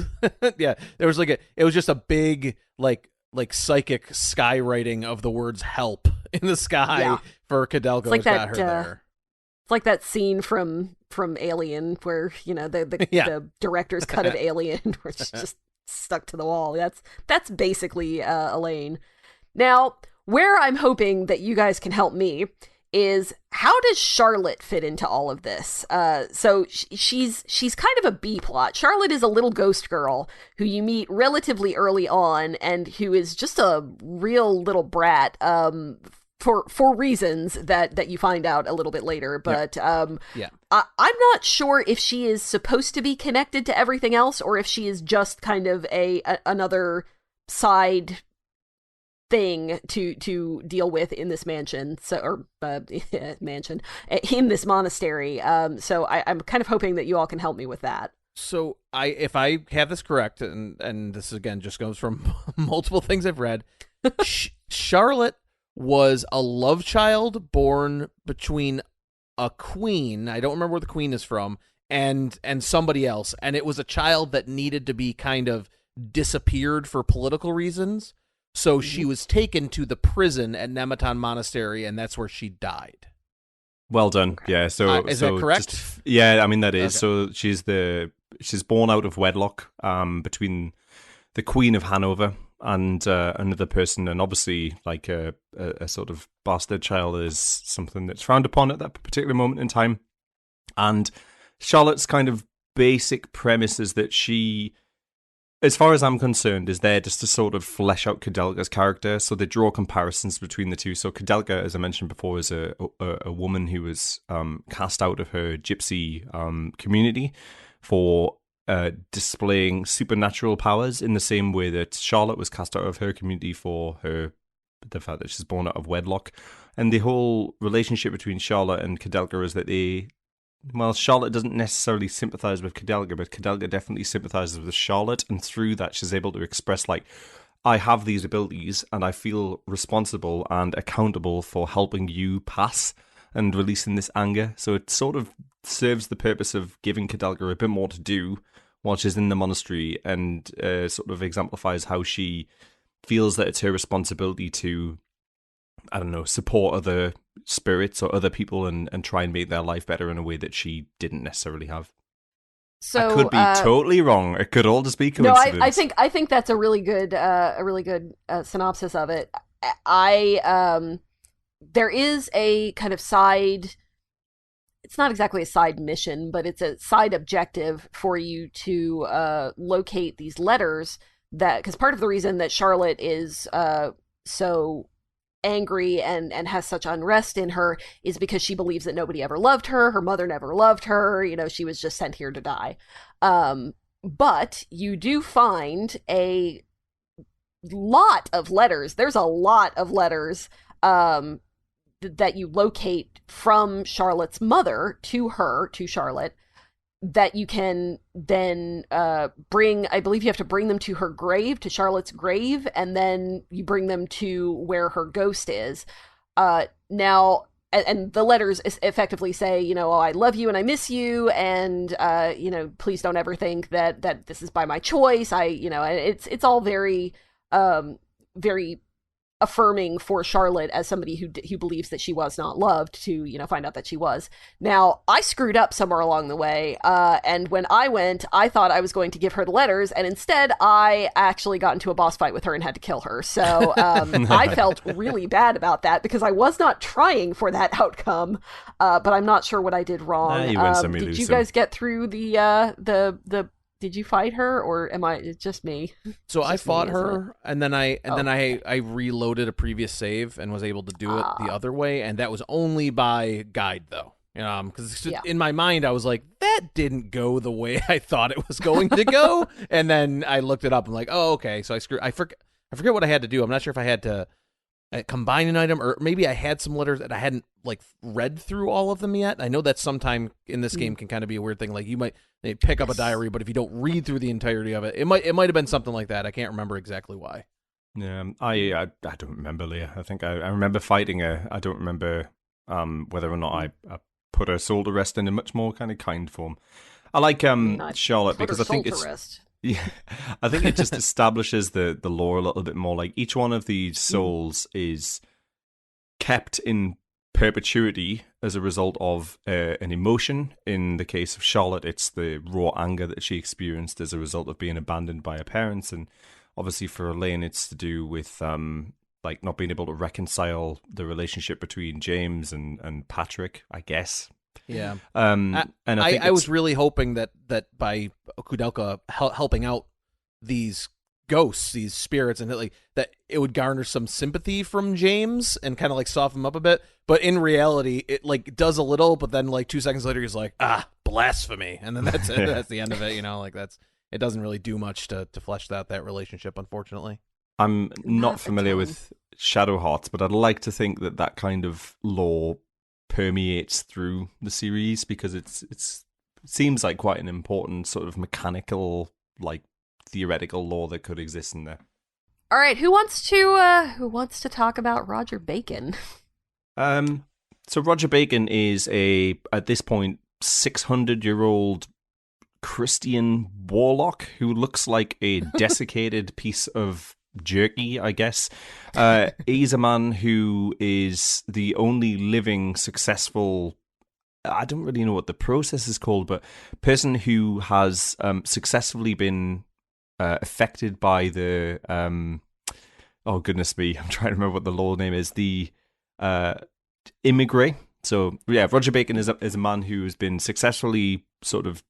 Yeah. There was it was just a big like psychic skywriting of the words help in the sky for Cadelca, like which got her there. It's like that scene from Alien where, the director's cut of Alien where it's just stuck to the wall. That's basically Elaine. Now, where I'm hoping that you guys can help me is, how does Charlotte fit into all of this? So she's kind of a B plot. Charlotte is a little ghost girl who you meet relatively early on and who is just a real little brat. For reasons that you find out a little bit later, but I'm not sure if she is supposed to be connected to everything else or if she is just kind of another side thing to deal with in this mansion, mansion in this monastery. So I'm kind of hoping that you all can help me with that. So if I have this correct, and this again just goes from multiple things I've read, Charlotte was a love child born between a queen, I don't remember where the queen is from, and somebody else, and it was a child that needed to be kind of disappeared for political reasons, so she was taken to the prison at Nemeton Monastery, and that's where she died. Well done. Okay. Yeah, so is that correct? I mean that is. Okay. So she's born out of wedlock between the Queen of Hanover and another person, and obviously like a sort of bastard child is something that's frowned upon at that particular moment in time. And Charlotte's kind of basic premise is that she as far as I'm concerned, is there just to sort of flesh out Kudelka's character. So they draw comparisons between the two. So Kudelka, as I mentioned before, is a woman who was cast out of her gypsy community for displaying supernatural powers in the same way that Charlotte was cast out of her community for the fact that she's born out of wedlock. And the whole relationship between Charlotte and Kudelka is that Charlotte doesn't necessarily sympathize with Kudelka, but Kudelka definitely sympathizes with Charlotte, and through that she's able to express, like, I have these abilities and I feel responsible and accountable for helping you pass and releasing this anger. So it sort of serves the purpose of giving Kudelka a bit more to do while she's in the monastery, and sort of exemplifies how she feels that it's her responsibility to, I don't know, support other spirits or other people and try and make their life better in a way that she didn't necessarily have. So I could be totally wrong. It could all just be no, coincidence. I think that's a really good synopsis of it. I there is a kind of side. It's not exactly a side mission, but it's a side objective for you to locate these letters, that because part of the reason that Charlotte is so angry and has such unrest in her is because she believes that nobody ever loved her. Her mother never loved her. You know, she was just sent here to die. But you do find a lot of letters. There's a lot of letters that you locate from Charlotte's mother to her, to Charlotte, that you can then bring. I believe you have to bring them to her grave, to Charlotte's grave, and then you bring them to where her ghost is. Now, and the letters effectively say, you know, oh, I love you and I miss you, and you know, please don't ever think that this is by my choice. You know, it's all very, very affirming for Charlotte as somebody who believes that she was not loved, to, you know, find out that she was. Now, I screwed up somewhere along the way, and when I went, I thought I was going to give her the letters, and instead I actually got into a boss fight with her and had to kill her. So I felt really bad about that because I was not trying for that outcome, but I'm not sure what I did wrong. You win some, you did lose you some. guys get through the did you fight her, or am I just me? So I Just me, fought isn't her, and then I reloaded a previous save and was able to do it the other way, and that was only by guide though. Because Yeah. in my mind I was like, that didn't go the way I thought it was going to go, and then I looked it up. I'm like, oh, okay. So I forget what I had to do. I'm not sure if I had to combine an item, or maybe I had some letters that I hadn't like read through all of them yet. I know that sometime in this game can kind of be a weird thing. Like you might pick up a diary, but if you don't read through the entirety of it, it might have been something like that. I can't remember exactly why. Yeah, I don't remember, Leah. I think I remember fighting her. I don't remember whether or not I put her soul to rest in a much more kind of kind form. I like Charlotte because I think it's rest. yeah, I think it just establishes the lore a little bit more. Like each one of these souls is kept in perpetuity as a result of an emotion. In the case of Charlotte, it's the raw anger that she experienced as a result of being abandoned by her parents, and obviously for Elaine, it's to do with like not being able to reconcile the relationship between James and Patrick, I guess. Yeah. And I was really hoping that by Kudelka helping out these ghosts, these spirits, and that it would garner some sympathy from James and kind of like soften him up a bit. But in reality, it like does a little, but then like 2 seconds later, he's like, blasphemy, and then that's it. That's the end of it. You know, like it doesn't really do much to flesh out that relationship, unfortunately. I'm not familiar with Shadow Hearts, but I'd like to think that kind of lore permeates through the series, because it seems like quite an important sort of mechanical, like theoretical lore that could exist in there. All right, who wants to talk about Roger Bacon? So Roger Bacon is at this point 600-year-old Christian warlock who looks like a desiccated piece of jerky, I guess. He's a man who is the only living successful, I don't really know what the process is called, but person who has successfully been affected by the oh goodness me, I'm trying to remember what the law name is, the immigrant. So yeah, Roger Bacon is a man who has been successfully sort of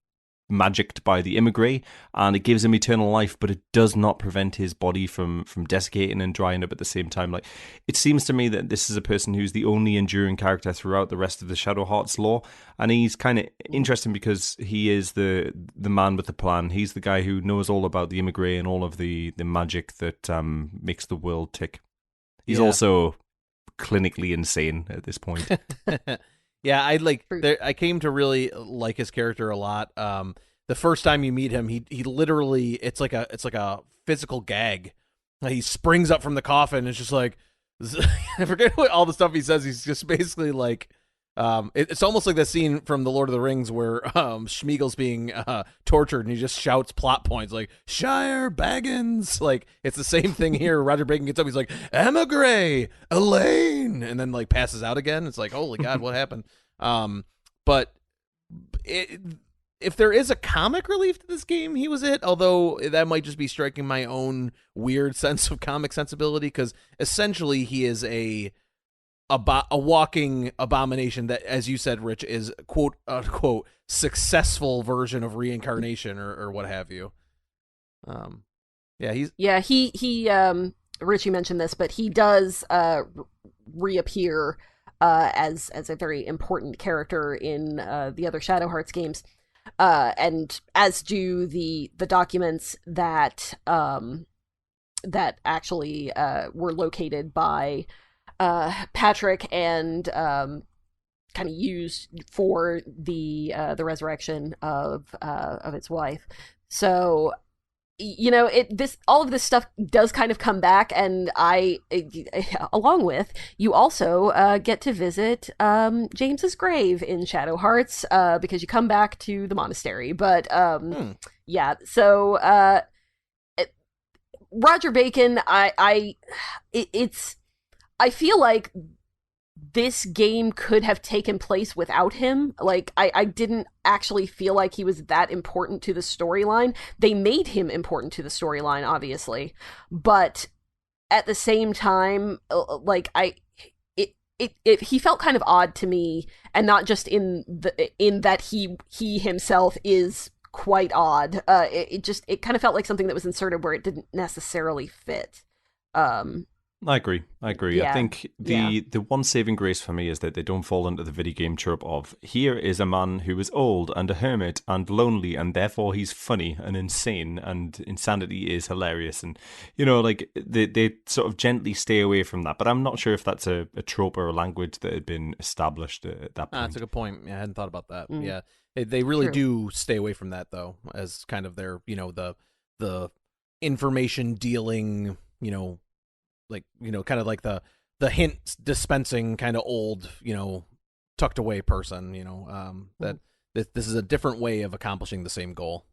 magicked by the Immigrant, and it gives him eternal life, but it does not prevent his body from desiccating and drying up at the same time. Like, it seems to me that this is a person who's the only enduring character throughout the rest of the Shadow Hearts lore, and he's kind of interesting because he is the man with the plan. He's the guy who knows all about the Immigrant and all of the magic that makes the world tick. He's also clinically insane at this point. Yeah, I came to really like his character a lot. The first time you meet him, he literally it's like a physical gag. He springs up from the coffin and it's just like I forget what all the stuff he says. He's just basically like it's almost like that scene from The Lord of the Rings where Schmiegel's being tortured and he just shouts plot points like Shire Baggins. Like, it's the same thing here. Roger Bacon gets up, he's like, Emigre, Elaine, and then like passes out again. It's like, holy God, what happened? But if there is a comic relief to this game, he was it. Although that might just be striking my own weird sense of comic sensibility, because essentially he is a walking abomination that, as you said, Rich, is quote unquote successful version of reincarnation or what have you. Richie mentioned this, but he does reappear as a very important character in the other Shadow Hearts games, and as do the documents that actually were located by Patrick and kind of used for the resurrection of its wife. So, you know, all of this stuff does kind of come back, and along with, you also get to visit James's grave in Shadow Hearts because you come back to the monastery. But yeah, so Roger Bacon, I feel like this game could have taken place without him. Like, I didn't actually feel like he was that important to the storyline. They made him important to the storyline, obviously, but at the same time, like, he felt kind of odd to me, and not just in that he himself is quite odd. It kind of felt like something that was inserted where it didn't necessarily fit. I agree. Yeah. I think the one saving grace for me is that they don't fall into the video game trope of, here is a man who is old and a hermit and lonely and therefore he's funny and insane and insanity is hilarious. And, you know, like, they sort of gently stay away from that. But I'm not sure if that's a trope or a language that had been established at that point. That's a good point. Yeah, I hadn't thought about that. Yeah, they really do stay away from that, though, as kind of their, you know, the information dealing, you know, like, you know, kind of like the hint dispensing kind of old, you know, tucked away person, you know, that this is a different way of accomplishing the same goal.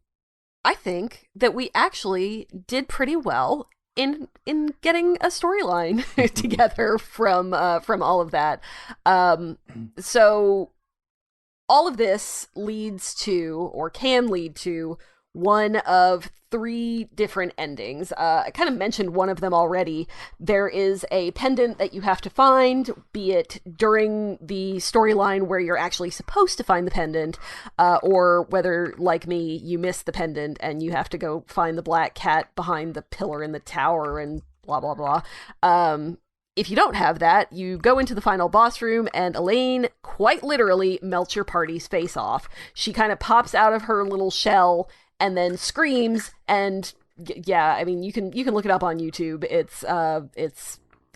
I think that we actually did pretty well in getting a storyline together from all of that. So all of this leads to, or can lead to, one of 3 different endings. I kind of mentioned one of them already. There is a pendant that you have to find, be it during the storyline where you're actually supposed to find the pendant, or whether, like me, you miss the pendant and you have to go find the black cat behind the pillar in the tower and blah, blah, blah. If you don't have that, you go into the final boss room and Elaine quite literally melts your party's face off. She kind of pops out of her little shell and then screams, and yeah, I mean, you can look it up on YouTube.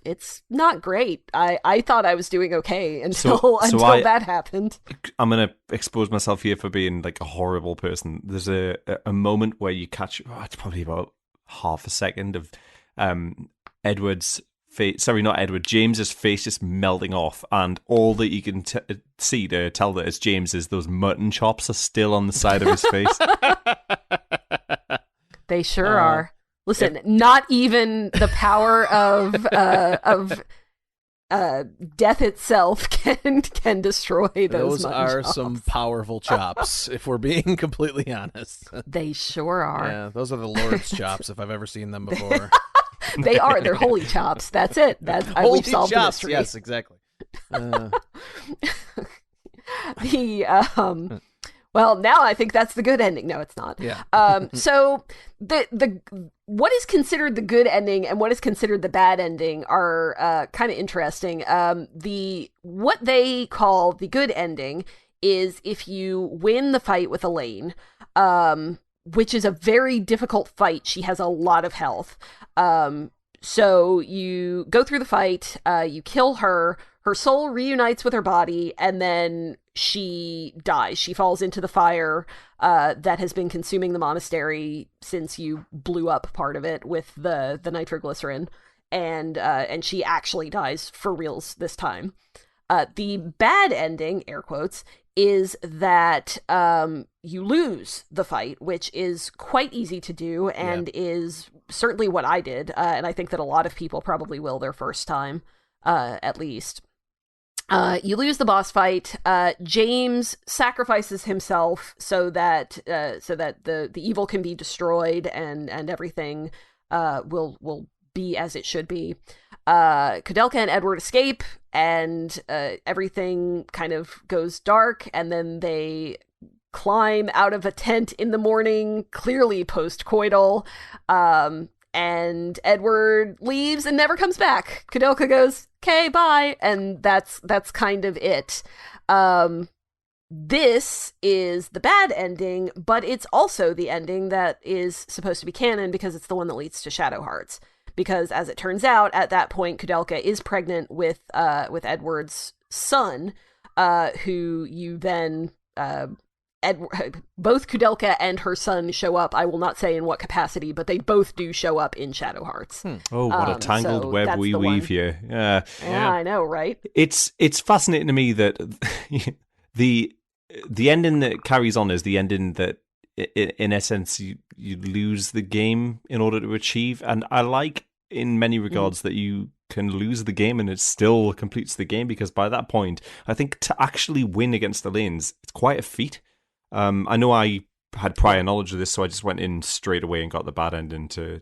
It's not great. I thought I was doing okay until that happened. I'm gonna expose myself here for being like a horrible person. There's a moment where you catch, it's probably about half a second of Edward's face. Sorry, not Edward. James's face just melting off, and all that you can see to tell that it's James is those mutton chops are still on the side of his face. They sure are. Listen, not even the power of death itself can destroy those mutton are chops. Some powerful chops, if we're being completely honest. They sure are. Yeah, those are the Lord's chops, if I've ever seen them before. They are. They're holy chops. That's it. Holy we've solved chops. the mystery. Yes, exactly. Well, now I think that's the good ending. No, it's not. Yeah. So the what is considered the good ending and what is considered the bad ending are kind of interesting. The what they call the good ending is if you win the fight with Elaine, which is a very difficult fight. She has a lot of health. So you go through the fight, you kill her, her soul reunites with her body, and then she dies. She falls into the fire that has been consuming the monastery since you blew up part of it with the nitroglycerin, and she actually dies for reals this time. The bad ending, air quotes, is that you lose the fight, which is quite easy to do and is certainly what I did, and I think that a lot of people probably will their first time, at least. You lose the boss fight. James sacrifices himself so that the evil can be destroyed and everything will be as it should be. Kudelka and Edward escape, and everything kind of goes dark, and then they climb out of a tent in the morning, clearly post-coital, and Edward leaves and never comes back. Kudelka goes, "Okay, bye," and that's kind of it. This is the bad ending, but it's also the ending that is supposed to be canon because it's the one that leads to Shadow Hearts. Because as it turns out, at that point, Kudelka is pregnant with Edward's son, who you then both Kudelka and her son show up. I will not say in what capacity, but they both do show up in Shadow Hearts. Oh, what a tangled web we weave here! Yeah, I know, right? It's fascinating to me that the ending that carries on is the ending that, in essence, you lose the game in order to achieve. And I like, in many regards, that you can lose the game and it still completes the game, because by that point, I think to actually win against the lanes, it's quite a feat. I know I had prior knowledge of this, so I just went in straight away and got the bad ending to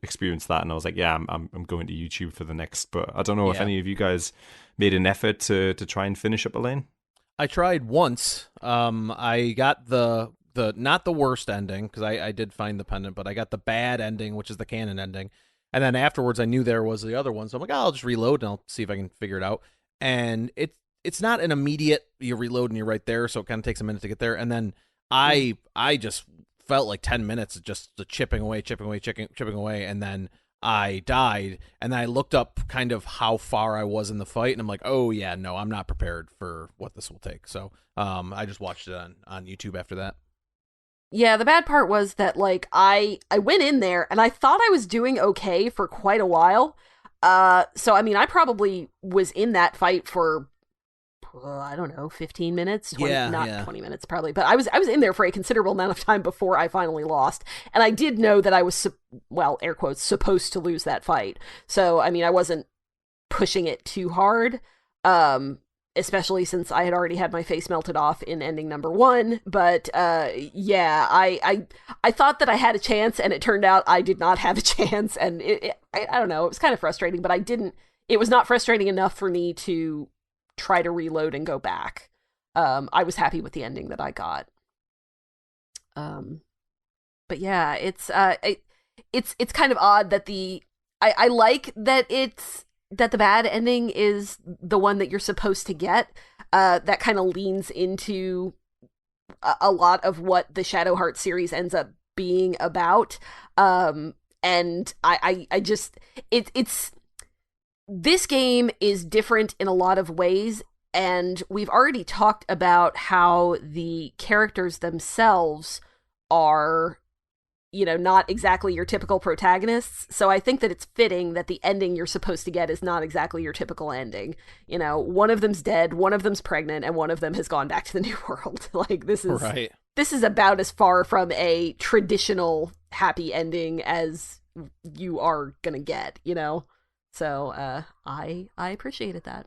experience that, and I was like, yeah, I'm going to YouTube for the next. But I don't know if any of you guys made an effort to try and finish up a lane. I tried once. I got the not the worst ending, because I did find the pendant, but I got the bad ending, which is the canon ending. And then afterwards, I knew there was the other one, so I'm like, I'll just reload and I'll see if I can figure it out. And it's not an immediate, you reload and you're right there, so it kind of takes a minute to get there. And then I just felt like 10 minutes of just chipping away, and then I died. And then I looked up kind of how far I was in the fight, and I'm like, oh yeah, no, I'm not prepared for what this will take. So I just watched it on YouTube after that. Yeah, the bad part was that, like, I went in there and I thought I was doing okay for quite a while. So, I mean, I probably was in that fight for, I don't know, 15 minutes? 20 minutes probably. But I was in there for a considerable amount of time before I finally lost. And I did know that I was, air quotes, supposed to lose that fight. So, I mean, I wasn't pushing it too hard. Especially since I had already had my face melted off in ending number 1. But yeah, I thought that I had a chance, and it turned out I did not have a chance. And I don't know, it was kind of frustrating, but it was not frustrating enough for me to try to reload and go back. I was happy with the ending that I got. But yeah, it's kind of odd that I like that that the bad ending is the one that you're supposed to get. That kind of leans into a lot of what the Shadow Heart series ends up being about. And I just, it's, this game is different in a lot of ways. And we've already talked about how the characters themselves are, not exactly your typical protagonists. So I think that it's fitting that the ending you're supposed to get is not exactly your typical ending. One of them's dead, one of them's pregnant, and one of them has gone back to the new world. Like, this is right. This is about as far from a traditional happy ending as you are gonna get, So I appreciated that.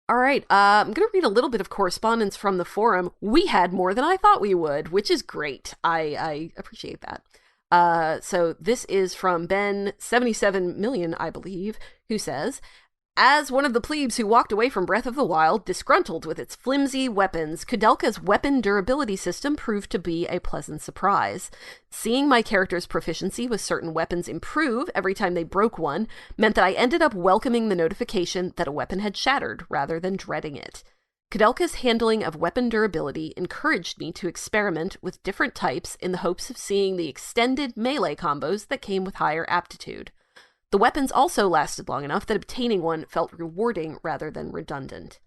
All right, I'm going to read a little bit of correspondence from the forum. We had more than I thought we would, which is great. I appreciate that. So this is from Ben77 million, I believe, who says, As one of the plebes who walked away from Breath of the Wild, disgruntled with its flimsy weapons, Kudelka's weapon durability system proved to be a pleasant surprise. Seeing my character's proficiency with certain weapons improve every time they broke one meant that I ended up welcoming the notification that a weapon had shattered rather than dreading it. Kudelka's handling of weapon durability encouraged me to experiment with different types in the hopes of seeing the extended melee combos that came with higher aptitude. The weapons also lasted long enough that obtaining one felt rewarding rather than redundant.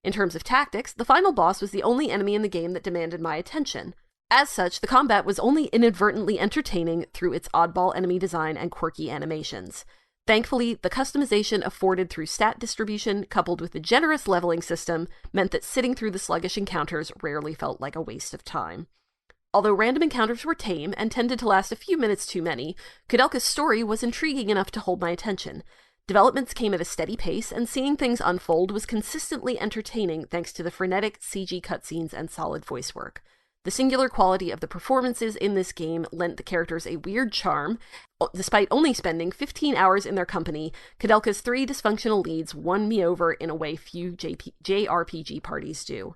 In terms of tactics, the final boss was the only enemy in the game that demanded my attention. As such, the combat was only inadvertently entertaining through its oddball enemy design and quirky animations. Thankfully, the customization afforded through stat distribution, coupled with the generous leveling system, meant that sitting through the sluggish encounters rarely felt like a waste of time. Although random encounters were tame and tended to last a few minutes too many, Kudelka's story was intriguing enough to hold my attention. Developments came at a steady pace, and seeing things unfold was consistently entertaining thanks to the frenetic CG cutscenes and solid voice work. The singular quality of the performances in this game lent the characters a weird charm. Despite only spending 15 hours in their company, Kudelka's 3 dysfunctional leads won me over in a way few JRPG parties do.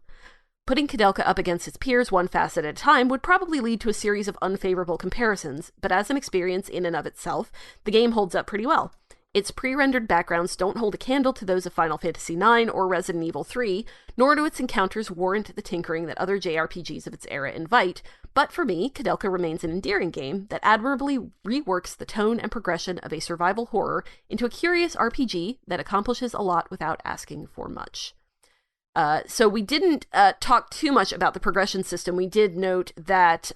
Putting Kudelka up against its peers one facet at a time would probably lead to a series of unfavorable comparisons, but as an experience in and of itself, the game holds up pretty well. Its pre-rendered backgrounds don't hold a candle to those of Final Fantasy IX or Resident Evil 3, nor do its encounters warrant the tinkering that other JRPGs of its era invite, but for me, Kudelka remains an endearing game that admirably reworks the tone and progression of a survival horror into a curious RPG that accomplishes a lot without asking for much. So we didn't talk too much about the progression system. We did note that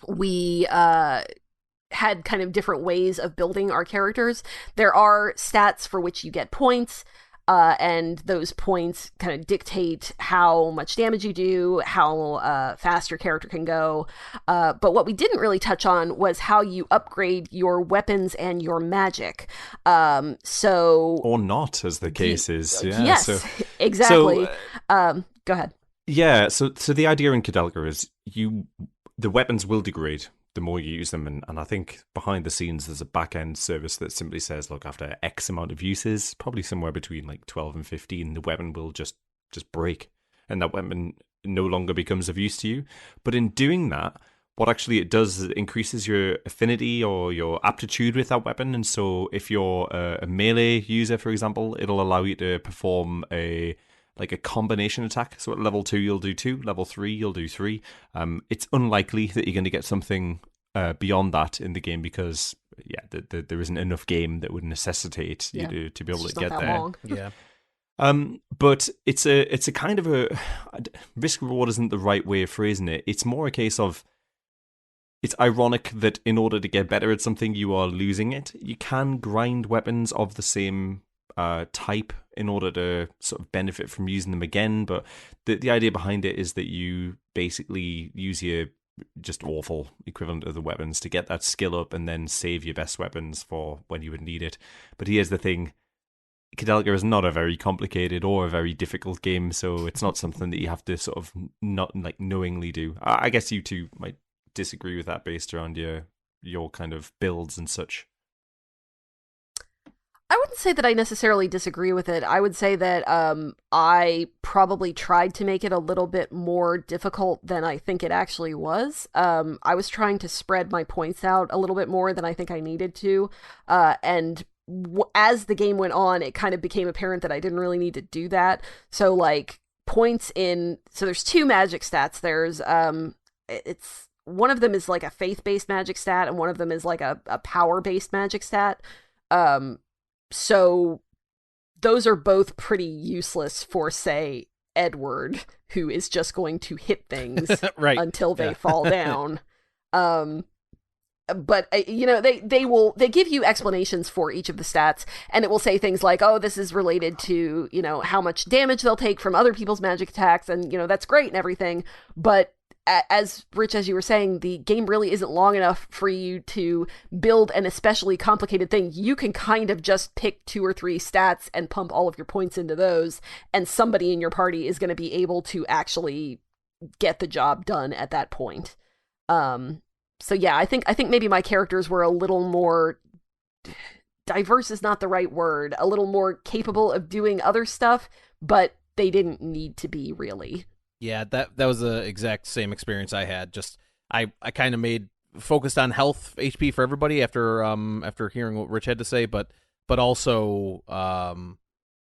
we had kind of different ways of building our characters. There are stats for which you get points, and those points kind of dictate how much damage you do, how fast your character can go. But what we didn't really touch on was how you upgrade your weapons and your magic. Or not, as the case is. Yeah, yes, exactly. Go ahead. Yeah, so the idea in Kudelka is the weapons will degrade the more you use them, and I think behind the scenes there's a back-end service that simply says, look, after X amount of uses, probably somewhere between like 12 and 15, the weapon will just break, and that weapon no longer becomes of use to you. But in doing that, what actually it does is it increases your affinity or your aptitude with that weapon. And so if you're a melee user, for example, it'll allow you to perform a combination attack. So at level 2 you'll do 2, level 3 you'll do 3. It's unlikely that you're going to get something beyond that in the game because there isn't enough game that would necessitate you to be able to get there. Long. Yeah. But it's a kind of a risk reward isn't the right way of phrasing it. It's more a case of it's ironic that in order to get better at something you are losing it. You can grind weapons of the same type in order to sort of benefit from using them again, but the idea behind it is that you basically use your just awful equivalent of the weapons to get that skill up and then save your best weapons for when you would need it. But here's the thing, Kudelka is not a very complicated or a very difficult game, so it's not something that you have to sort of not like knowingly do. I guess you two might disagree with that based around your kind of builds and such. I wouldn't say that I necessarily disagree with it. I would say that I probably tried to make it a little bit more difficult than I think it actually was. I was trying to spread my points out a little bit more than I think I needed to. And as the game went on, it kind of became apparent that I didn't really need to do that. So like points so there's 2 magic stats. There's it's one of them is like a faith-based magic stat, and one of them is like a power-based magic stat. So those are both pretty useless for, say, Edward, who is just going to hit things right. until they fall down. But they give you explanations for each of the stats, and it will say things like, oh, this is related to, how much damage they'll take from other people's magic attacks, and, that's great and everything. But as Rich, as you were saying, the game really isn't long enough for you to build an especially complicated thing. You can kind of just pick 2 or 3 stats and pump all of your points into those, and somebody in your party is going to be able to actually get the job done at that point. So yeah, I think maybe my characters were a little more diverse is not the right word, a little more capable of doing other stuff, but they didn't need to be, really. Yeah, that was the exact same experience I had. Just I kind of focused on health HP for everybody after hearing what Rich had to say, but also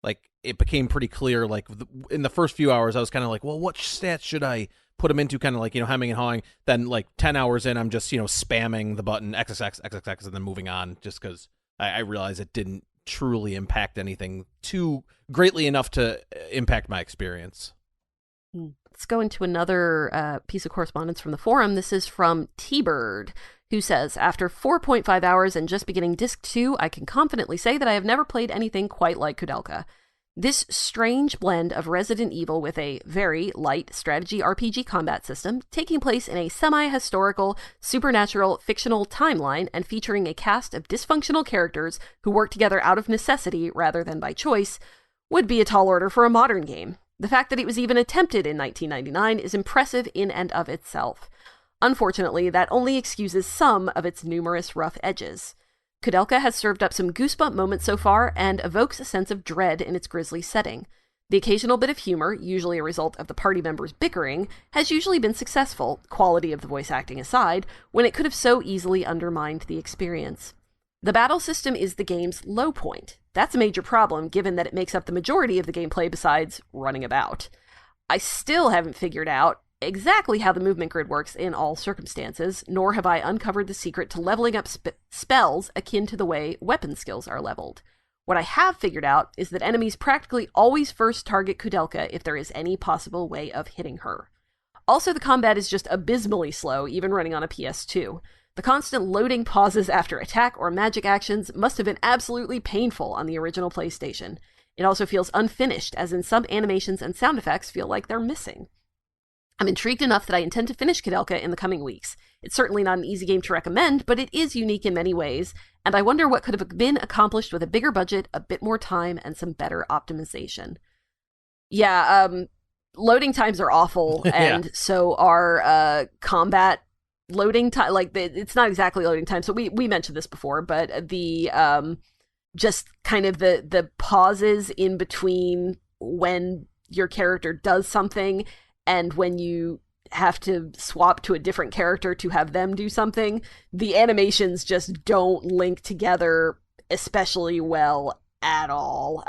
like it became pretty clear like in the first few hours I was kind of like, well, what stats should I put them into, kind of like, hemming and hawing. Then like 10 hours in, I'm just, spamming the button XXX, XXX, and then moving on, just because I realized it didn't truly impact anything too greatly enough to impact my experience. Let's go into another piece of correspondence from the forum. This is from T-Bird, who says, after 4.5 hours and just beginning Disc 2, I can confidently say that I have never played anything quite like Kudelka. This strange blend of Resident Evil with a very light strategy RPG combat system, taking place in a semi-historical, supernatural, fictional timeline and featuring a cast of dysfunctional characters who work together out of necessity rather than by choice, would be a tall order for a modern game. The fact that it was even attempted in 1999 is impressive in and of itself. Unfortunately, that only excuses some of its numerous rough edges. Kudelka has served up some goosebump moments so far and evokes a sense of dread in its grisly setting. The occasional bit of humor, usually a result of the party members bickering, has usually been successful, quality of the voice acting aside, when it could have so easily undermined the experience. The battle system is the game's low point. That's a major problem, given that it makes up the majority of the gameplay besides running about. I still haven't figured out exactly how the movement grid works in all circumstances, nor have I uncovered the secret to leveling up spells akin to the way weapon skills are leveled. What I have figured out is that enemies practically always first target Kudelka if there is any possible way of hitting her. Also, the combat is just abysmally slow, even running on a PS2. The constant loading pauses after attack or magic actions must have been absolutely painful on the original PlayStation. It also feels unfinished, as in some animations and sound effects feel like they're missing. I'm intrigued enough that I intend to finish Kudelka in the coming weeks. It's certainly not an easy game to recommend, but it is unique in many ways, and I wonder what could have been accomplished with a bigger budget, a bit more time, and some better optimization. Yeah, loading times are awful, and so are combat loading time. Like, it's not exactly loading time, so we mentioned this before, but the just kind of the pauses in between when your character does something and when you have to swap to a different character to have them do something, the animations just don't link together especially well at all.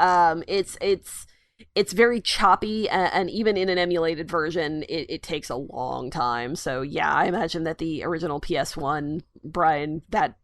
It's very choppy, and even in an emulated version, it takes a long time. So yeah, I imagine that the original PS1, Brian, that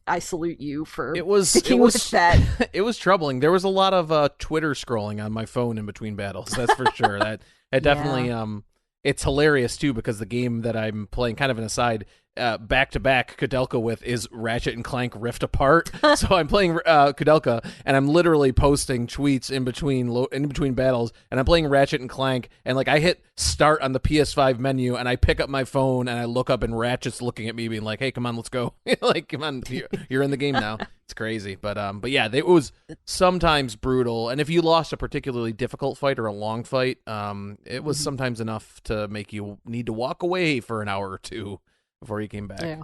I salute you for sticking with that. It was troubling. There was a lot of Twitter scrolling on my phone in between battles. That's for sure. That definitely. It's hilarious too, because the game that I'm playing, kind of an aside, back to back Kudelka with is Ratchet and Clank Rift Apart. So I'm playing Kudelka, and I'm literally posting tweets in between battles, and I'm playing Ratchet and Clank, and like I hit start on the PS5 menu, and I pick up my phone, and I look up, and Ratchet's looking at me, being like, "Hey, come on, let's go! Like, come on, you're in the game now." It's crazy, but yeah, it was sometimes brutal, and if you lost a particularly difficult fight or a long fight, it was sometimes enough to make you need to walk away for an hour or two before he came back.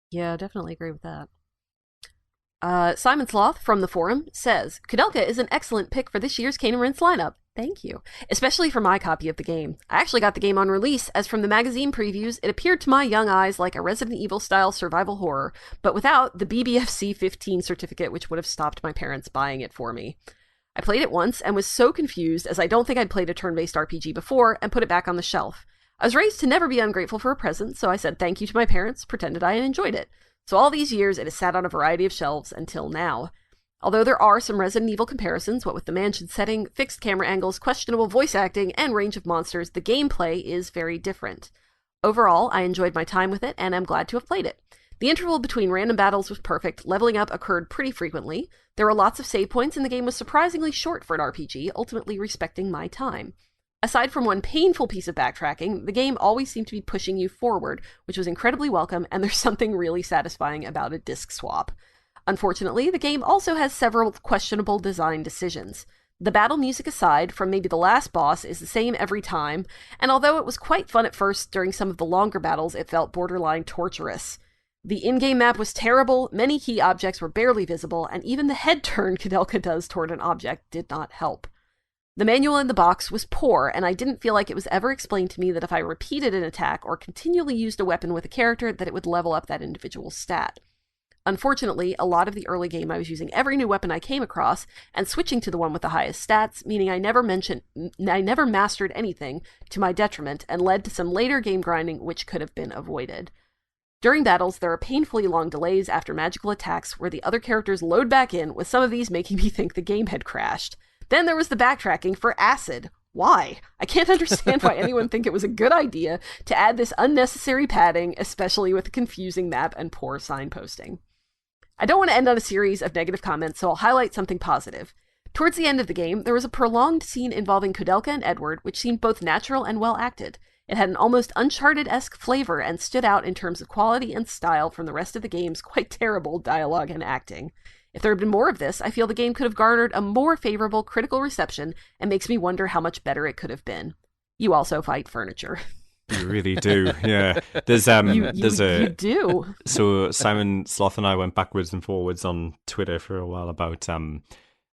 Yeah, definitely agree with that. Simon Sloth from the forum says, Kudelka is an excellent pick for this year's Cane and Rinse lineup. Thank you. Especially for my copy of the game. I actually got the game on release, as from the magazine previews, it appeared to my young eyes like a Resident Evil-style survival horror, but without the BBFC 15 certificate, which would have stopped my parents buying it for me. I played it once and was so confused, as I don't think I'd played a turn-based RPG before, and put it back on the shelf. I was raised to never be ungrateful for a present, so I said thank you to my parents, pretended I had enjoyed it. So all these years, it has sat on a variety of shelves until now. Although there are some Resident Evil comparisons, what with the mansion setting, fixed camera angles, questionable voice acting, and range of monsters, the gameplay is very different. Overall, I enjoyed my time with it, and I'm glad to have played it. The interval between random battles was perfect, leveling up occurred pretty frequently, there were lots of save points, and the game was surprisingly short for an RPG, ultimately respecting my time. Aside from one painful piece of backtracking, the game always seemed to be pushing you forward, which was incredibly welcome, and there's something really satisfying about a disc swap. Unfortunately, the game also has several questionable design decisions. The battle music aside, from maybe the last boss, is the same every time, and although it was quite fun at first during some of the longer battles, it felt borderline torturous. The in-game map was terrible, many key objects were barely visible, and even the head turn Kudelka does toward an object did not help. The manual in the box was poor, and I didn't feel like it was ever explained to me that if I repeated an attack or continually used a weapon with a character, that it would level up that individual stat. Unfortunately, a lot of the early game I was using every new weapon I came across and switching to the one with the highest stats, meaning I never mastered anything to my detriment and led to some later game grinding which could have been avoided. During battles, there are painfully long delays after magical attacks where the other characters load back in, with some of these making me think the game had crashed. Then there was the backtracking for acid. Why? I can't understand why anyone think it was a good idea to add this unnecessary padding, especially with a confusing map and poor signposting. I don't want to end on a series of negative comments, so I'll highlight something positive. Towards the end of the game, there was a prolonged scene involving Kudelka and Edward, which seemed both natural and well acted. It had an almost Uncharted-esque flavor and stood out in terms of quality and style from the rest of the game's quite terrible dialogue and acting. If there had been more of this, I feel the game could have garnered a more favorable critical reception and makes me wonder how much better it could have been. You also fight furniture. You really do, yeah. You do. So Simon Sloth and I went backwards and forwards on Twitter for a while about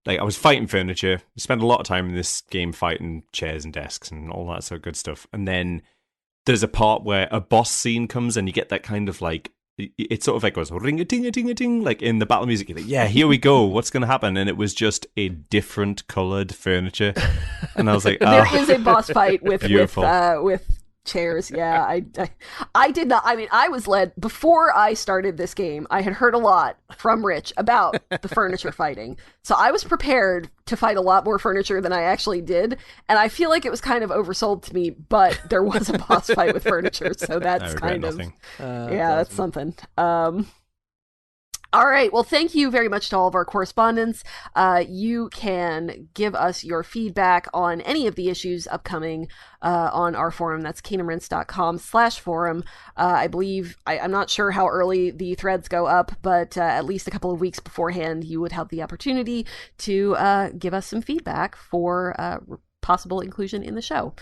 like I was fighting furniture. I spent a lot of time in this game fighting chairs and desks and all that sort of good stuff. And then there's a part where a boss scene comes and you get that kind of like, it sort of like goes ring-a-ting-a-ting-a-ting, like in the battle music. You're like, yeah, here we go. What's going to happen? And it was just a different coloured furniture. And I was like, there is a boss fight with chairs. Yeah, I did not. I mean, I was led before I started this game. I had heard a lot from Rich about the furniture fighting, so I was prepared to fight a lot more furniture than I actually did. And I feel like it was kind of oversold to me, but there was a boss fight with furniture, so that's kind of that's something. All right. Well, thank you very much to all of our correspondents. You can give us your feedback on any of the issues upcoming on our forum. That's caneandrinse.com/forum. I believe, I'm not sure how early the threads go up, but at least a couple of weeks beforehand, you would have the opportunity to give us some feedback for possible inclusion in the show.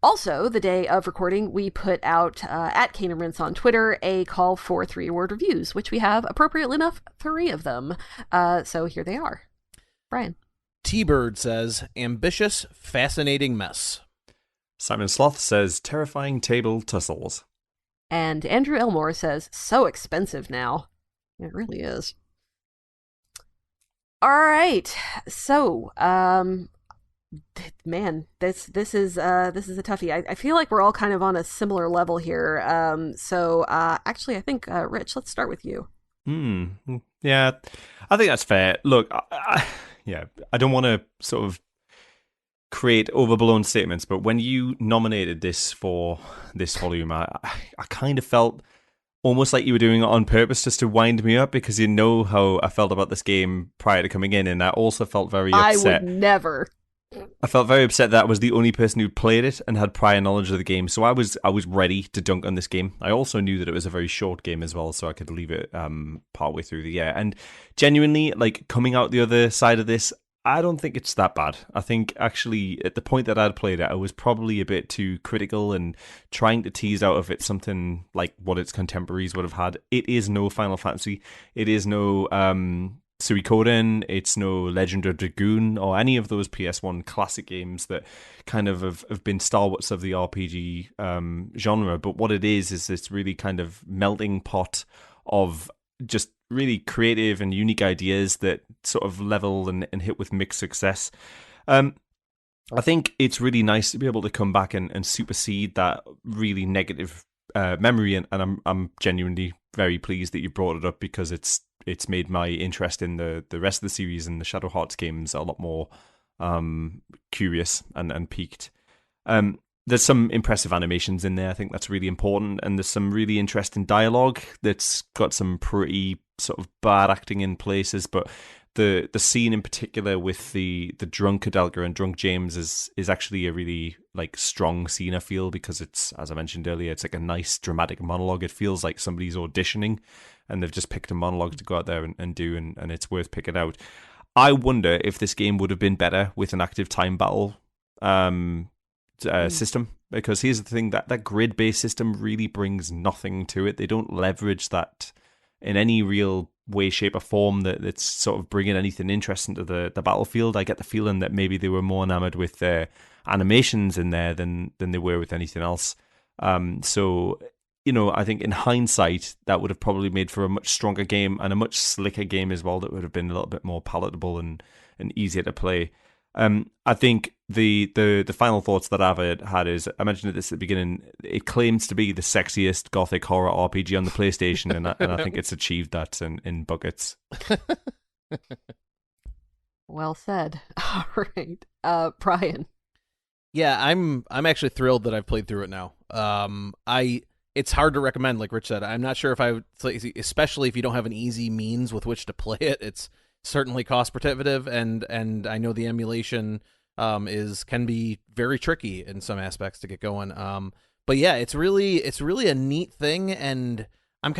Also, the day of recording, we put out, at Cane and Rinse on Twitter, a call for 3-word reviews, which we have, appropriately enough, 3 of them. So here they are. Brian. T-Bird says, ambitious, fascinating mess. Simon Sloth says, terrifying table tussles. And Andrew Elmore says, so expensive now. It really is. All right. So, man, this is a toughie. I feel like we're all kind of on a similar level here. Actually, I think Rich, let's start with you. Yeah, I think that's fair. Look, I don't want to sort of create overblown statements, but when you nominated this for this volume, I kind of felt almost like you were doing it on purpose just to wind me up, because you know how I felt about this game prior to coming in, and I also felt very upset. I would never. I felt very upset that I was the only person who played it and had prior knowledge of the game, so I was ready to dunk on this game. I also knew that it was a very short game as well, so I could leave it partway through the year. And genuinely, like, coming out the other side of this, I don't think it's that bad. I think actually at the point that I'd played it, I was probably a bit too critical and trying to tease out of it something like what its contemporaries would have had. It is no Final Fantasy. It is no Suikoden, it's no Legend of Dragoon or any of those PS1 classic games that kind of have been stalwarts of the RPG genre. But what it is this really kind of melting pot of just really creative and unique ideas that sort of level and hit with mixed success. I think it's really nice to be able to come back and supersede that really negative memory, and I'm genuinely very pleased that you brought it up, because it's made my interest in the rest of the series and the Shadow Hearts games a lot more curious and piqued. There's some impressive animations in there. I think that's really important. And there's some really interesting dialogue that's got some pretty sort of bad acting in places. But the scene in particular with the drunk Kudelka and drunk James is actually a really like strong scene, I feel, because it's, as I mentioned earlier, it's like a nice dramatic monologue. It feels like somebody's auditioning and they've just picked a monologue to go out there and do, and it's worth picking out. I wonder if this game would have been better with an active time battle system, because here's the thing, that grid-based system really brings nothing to it. They don't leverage that in any real way, shape, or form that's sort of bringing anything interesting to the battlefield. I get the feeling that maybe they were more enamored with their animations in there than they were with anything else. So, I think in hindsight, that would have probably made for a much stronger game and a much slicker game as well. That would have been a little bit more palatable and easier to play. I think the final thoughts that I've had is, I mentioned this at the beginning, it claims to be the sexiest gothic horror RPG on the PlayStation, and I think it's achieved that in buckets. Well said. All right, Brian. Yeah, I'm actually thrilled that I've played through it now. It's hard to recommend, like Rich said. I'm not sure if I would, especially if you don't have an easy means with which to play it. It's certainly cost prohibitive, and I know the emulation can be very tricky in some aspects to get going. But yeah, it's really a neat thing, and I'm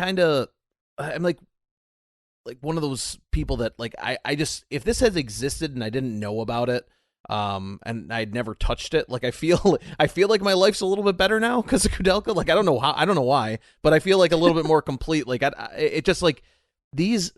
like one of those people that like I just, if this has existed and I didn't know about it, and I'd never touched it, like I feel like my life's a little bit better now because of Kudelka. Like I don't know why, but I feel like a little bit more complete. Like it just, like, these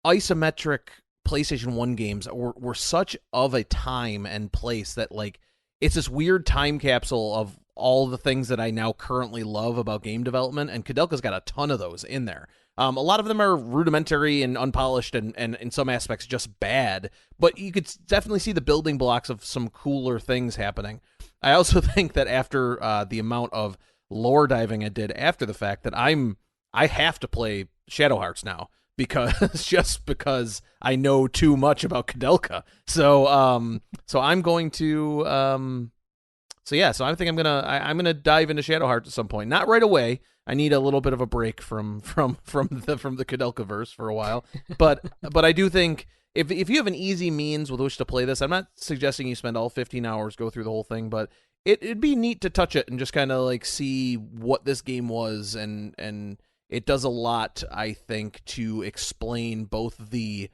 isometric PlayStation 1 games were such of a time and place that, like, it's this weird time capsule of all the things that I now currently love about game development, and Kudelka's got a ton of those in there. A lot of them are rudimentary and unpolished and in some aspects just bad, but you could definitely see the building blocks of some cooler things happening. I also think that after the amount of lore diving I did after the fact, that I have to play Shadow Hearts now, because I know too much about Kudelka. So I'm going to so I think I'm gonna dive into Shadow Hearts at some point. Not right away. I need a little bit of a break from the Kudelka verse for a while. But I do think if you have an easy means with which to play this, I'm not suggesting you spend all 15 hours, go through the whole thing, but it'd be neat to touch it and just kind of like see what this game was, and it does a lot, I think, to explain both the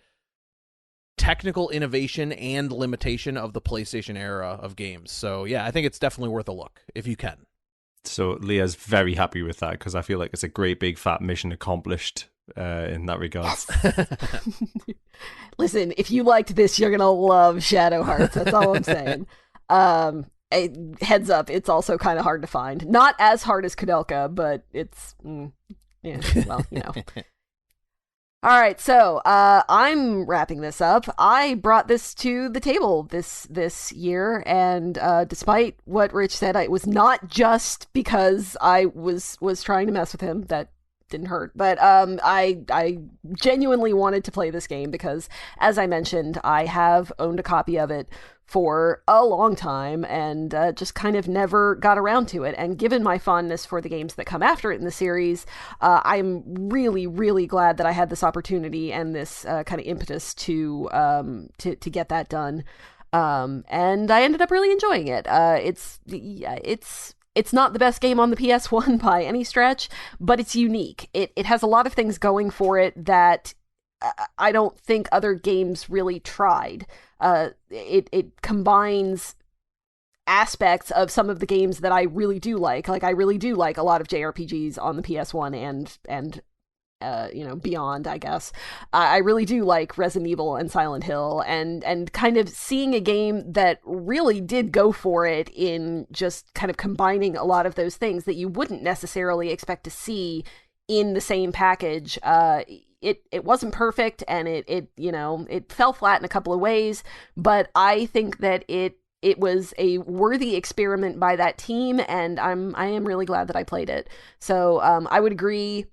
technical innovation and limitation of the PlayStation era of games. So yeah, I think it's definitely worth a look if you can. So Leah's very happy with that, because I feel like it's a great big fat mission accomplished in that regard. Listen, if you liked this, you're gonna love Shadow Hearts. That's all I'm saying. Heads up, it's also kind of hard to find. Not as hard as Kudelka, but it's yeah, well, All right, so I'm wrapping this up. I brought this to the table this year, and despite what Rich said, it was not just because I was trying to mess with him. That didn't hurt, but I genuinely wanted to play this game because, as I mentioned, I have owned a copy of it for a long time and just kind of never got around to it. And given my fondness for the games that come after it in the series, I'm really, really glad that I had this opportunity and this kind of impetus to get that done. And I ended up really enjoying it. It's not the best game on the PS1 by any stretch, but it's unique. It has a lot of things going for it that I don't think other games really tried. It combines aspects of some of the games that I really do like. Like, I really do like a lot of JRPGs on the PS1 and beyond, I guess. I really do like Resident Evil and Silent Hill, and kind of seeing a game that really did go for it in just kind of combining a lot of those things that you wouldn't necessarily expect to see in the same package. It wasn't perfect, and it fell flat in a couple of ways, but I think that it was a worthy experiment by that team, and I am really glad that I played it. So I would agree.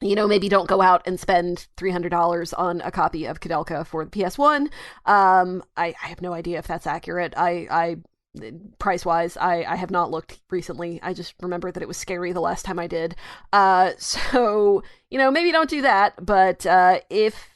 Maybe don't go out and spend $300 on a copy of Kudelka for the PS1. I have no idea if that's accurate. I price-wise, I have not looked recently. I just remember that it was scary the last time I did. So, maybe don't do that. But if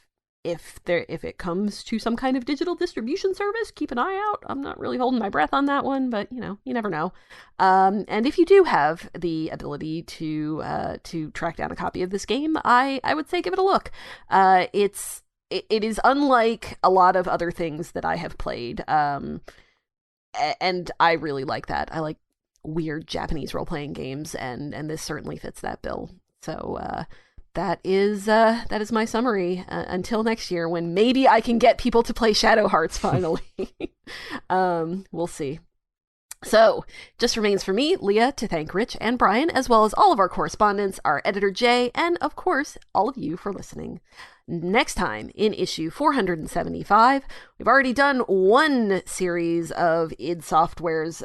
it comes to some kind of digital distribution service, keep an eye out. I'm not really holding my breath on that one, but you never know. And if you do have the ability to track down a copy of this game, I would say give it a look. It is unlike a lot of other things that I have played. And I really like that. I like weird Japanese role-playing games, and this certainly fits that bill. So that is my summary until next year, when maybe I can get people to play Shadow Hearts finally. We'll see. So, just remains for me, Leah, to thank Rich and Brian, as well as all of our correspondents, our editor Jay, and of course, all of you for listening. Next time, in issue 475, we've already done one series of id Software's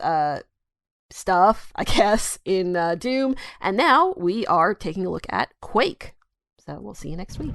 stuff, I guess, in Doom, and now we are taking a look at Quake. So we'll see you next week.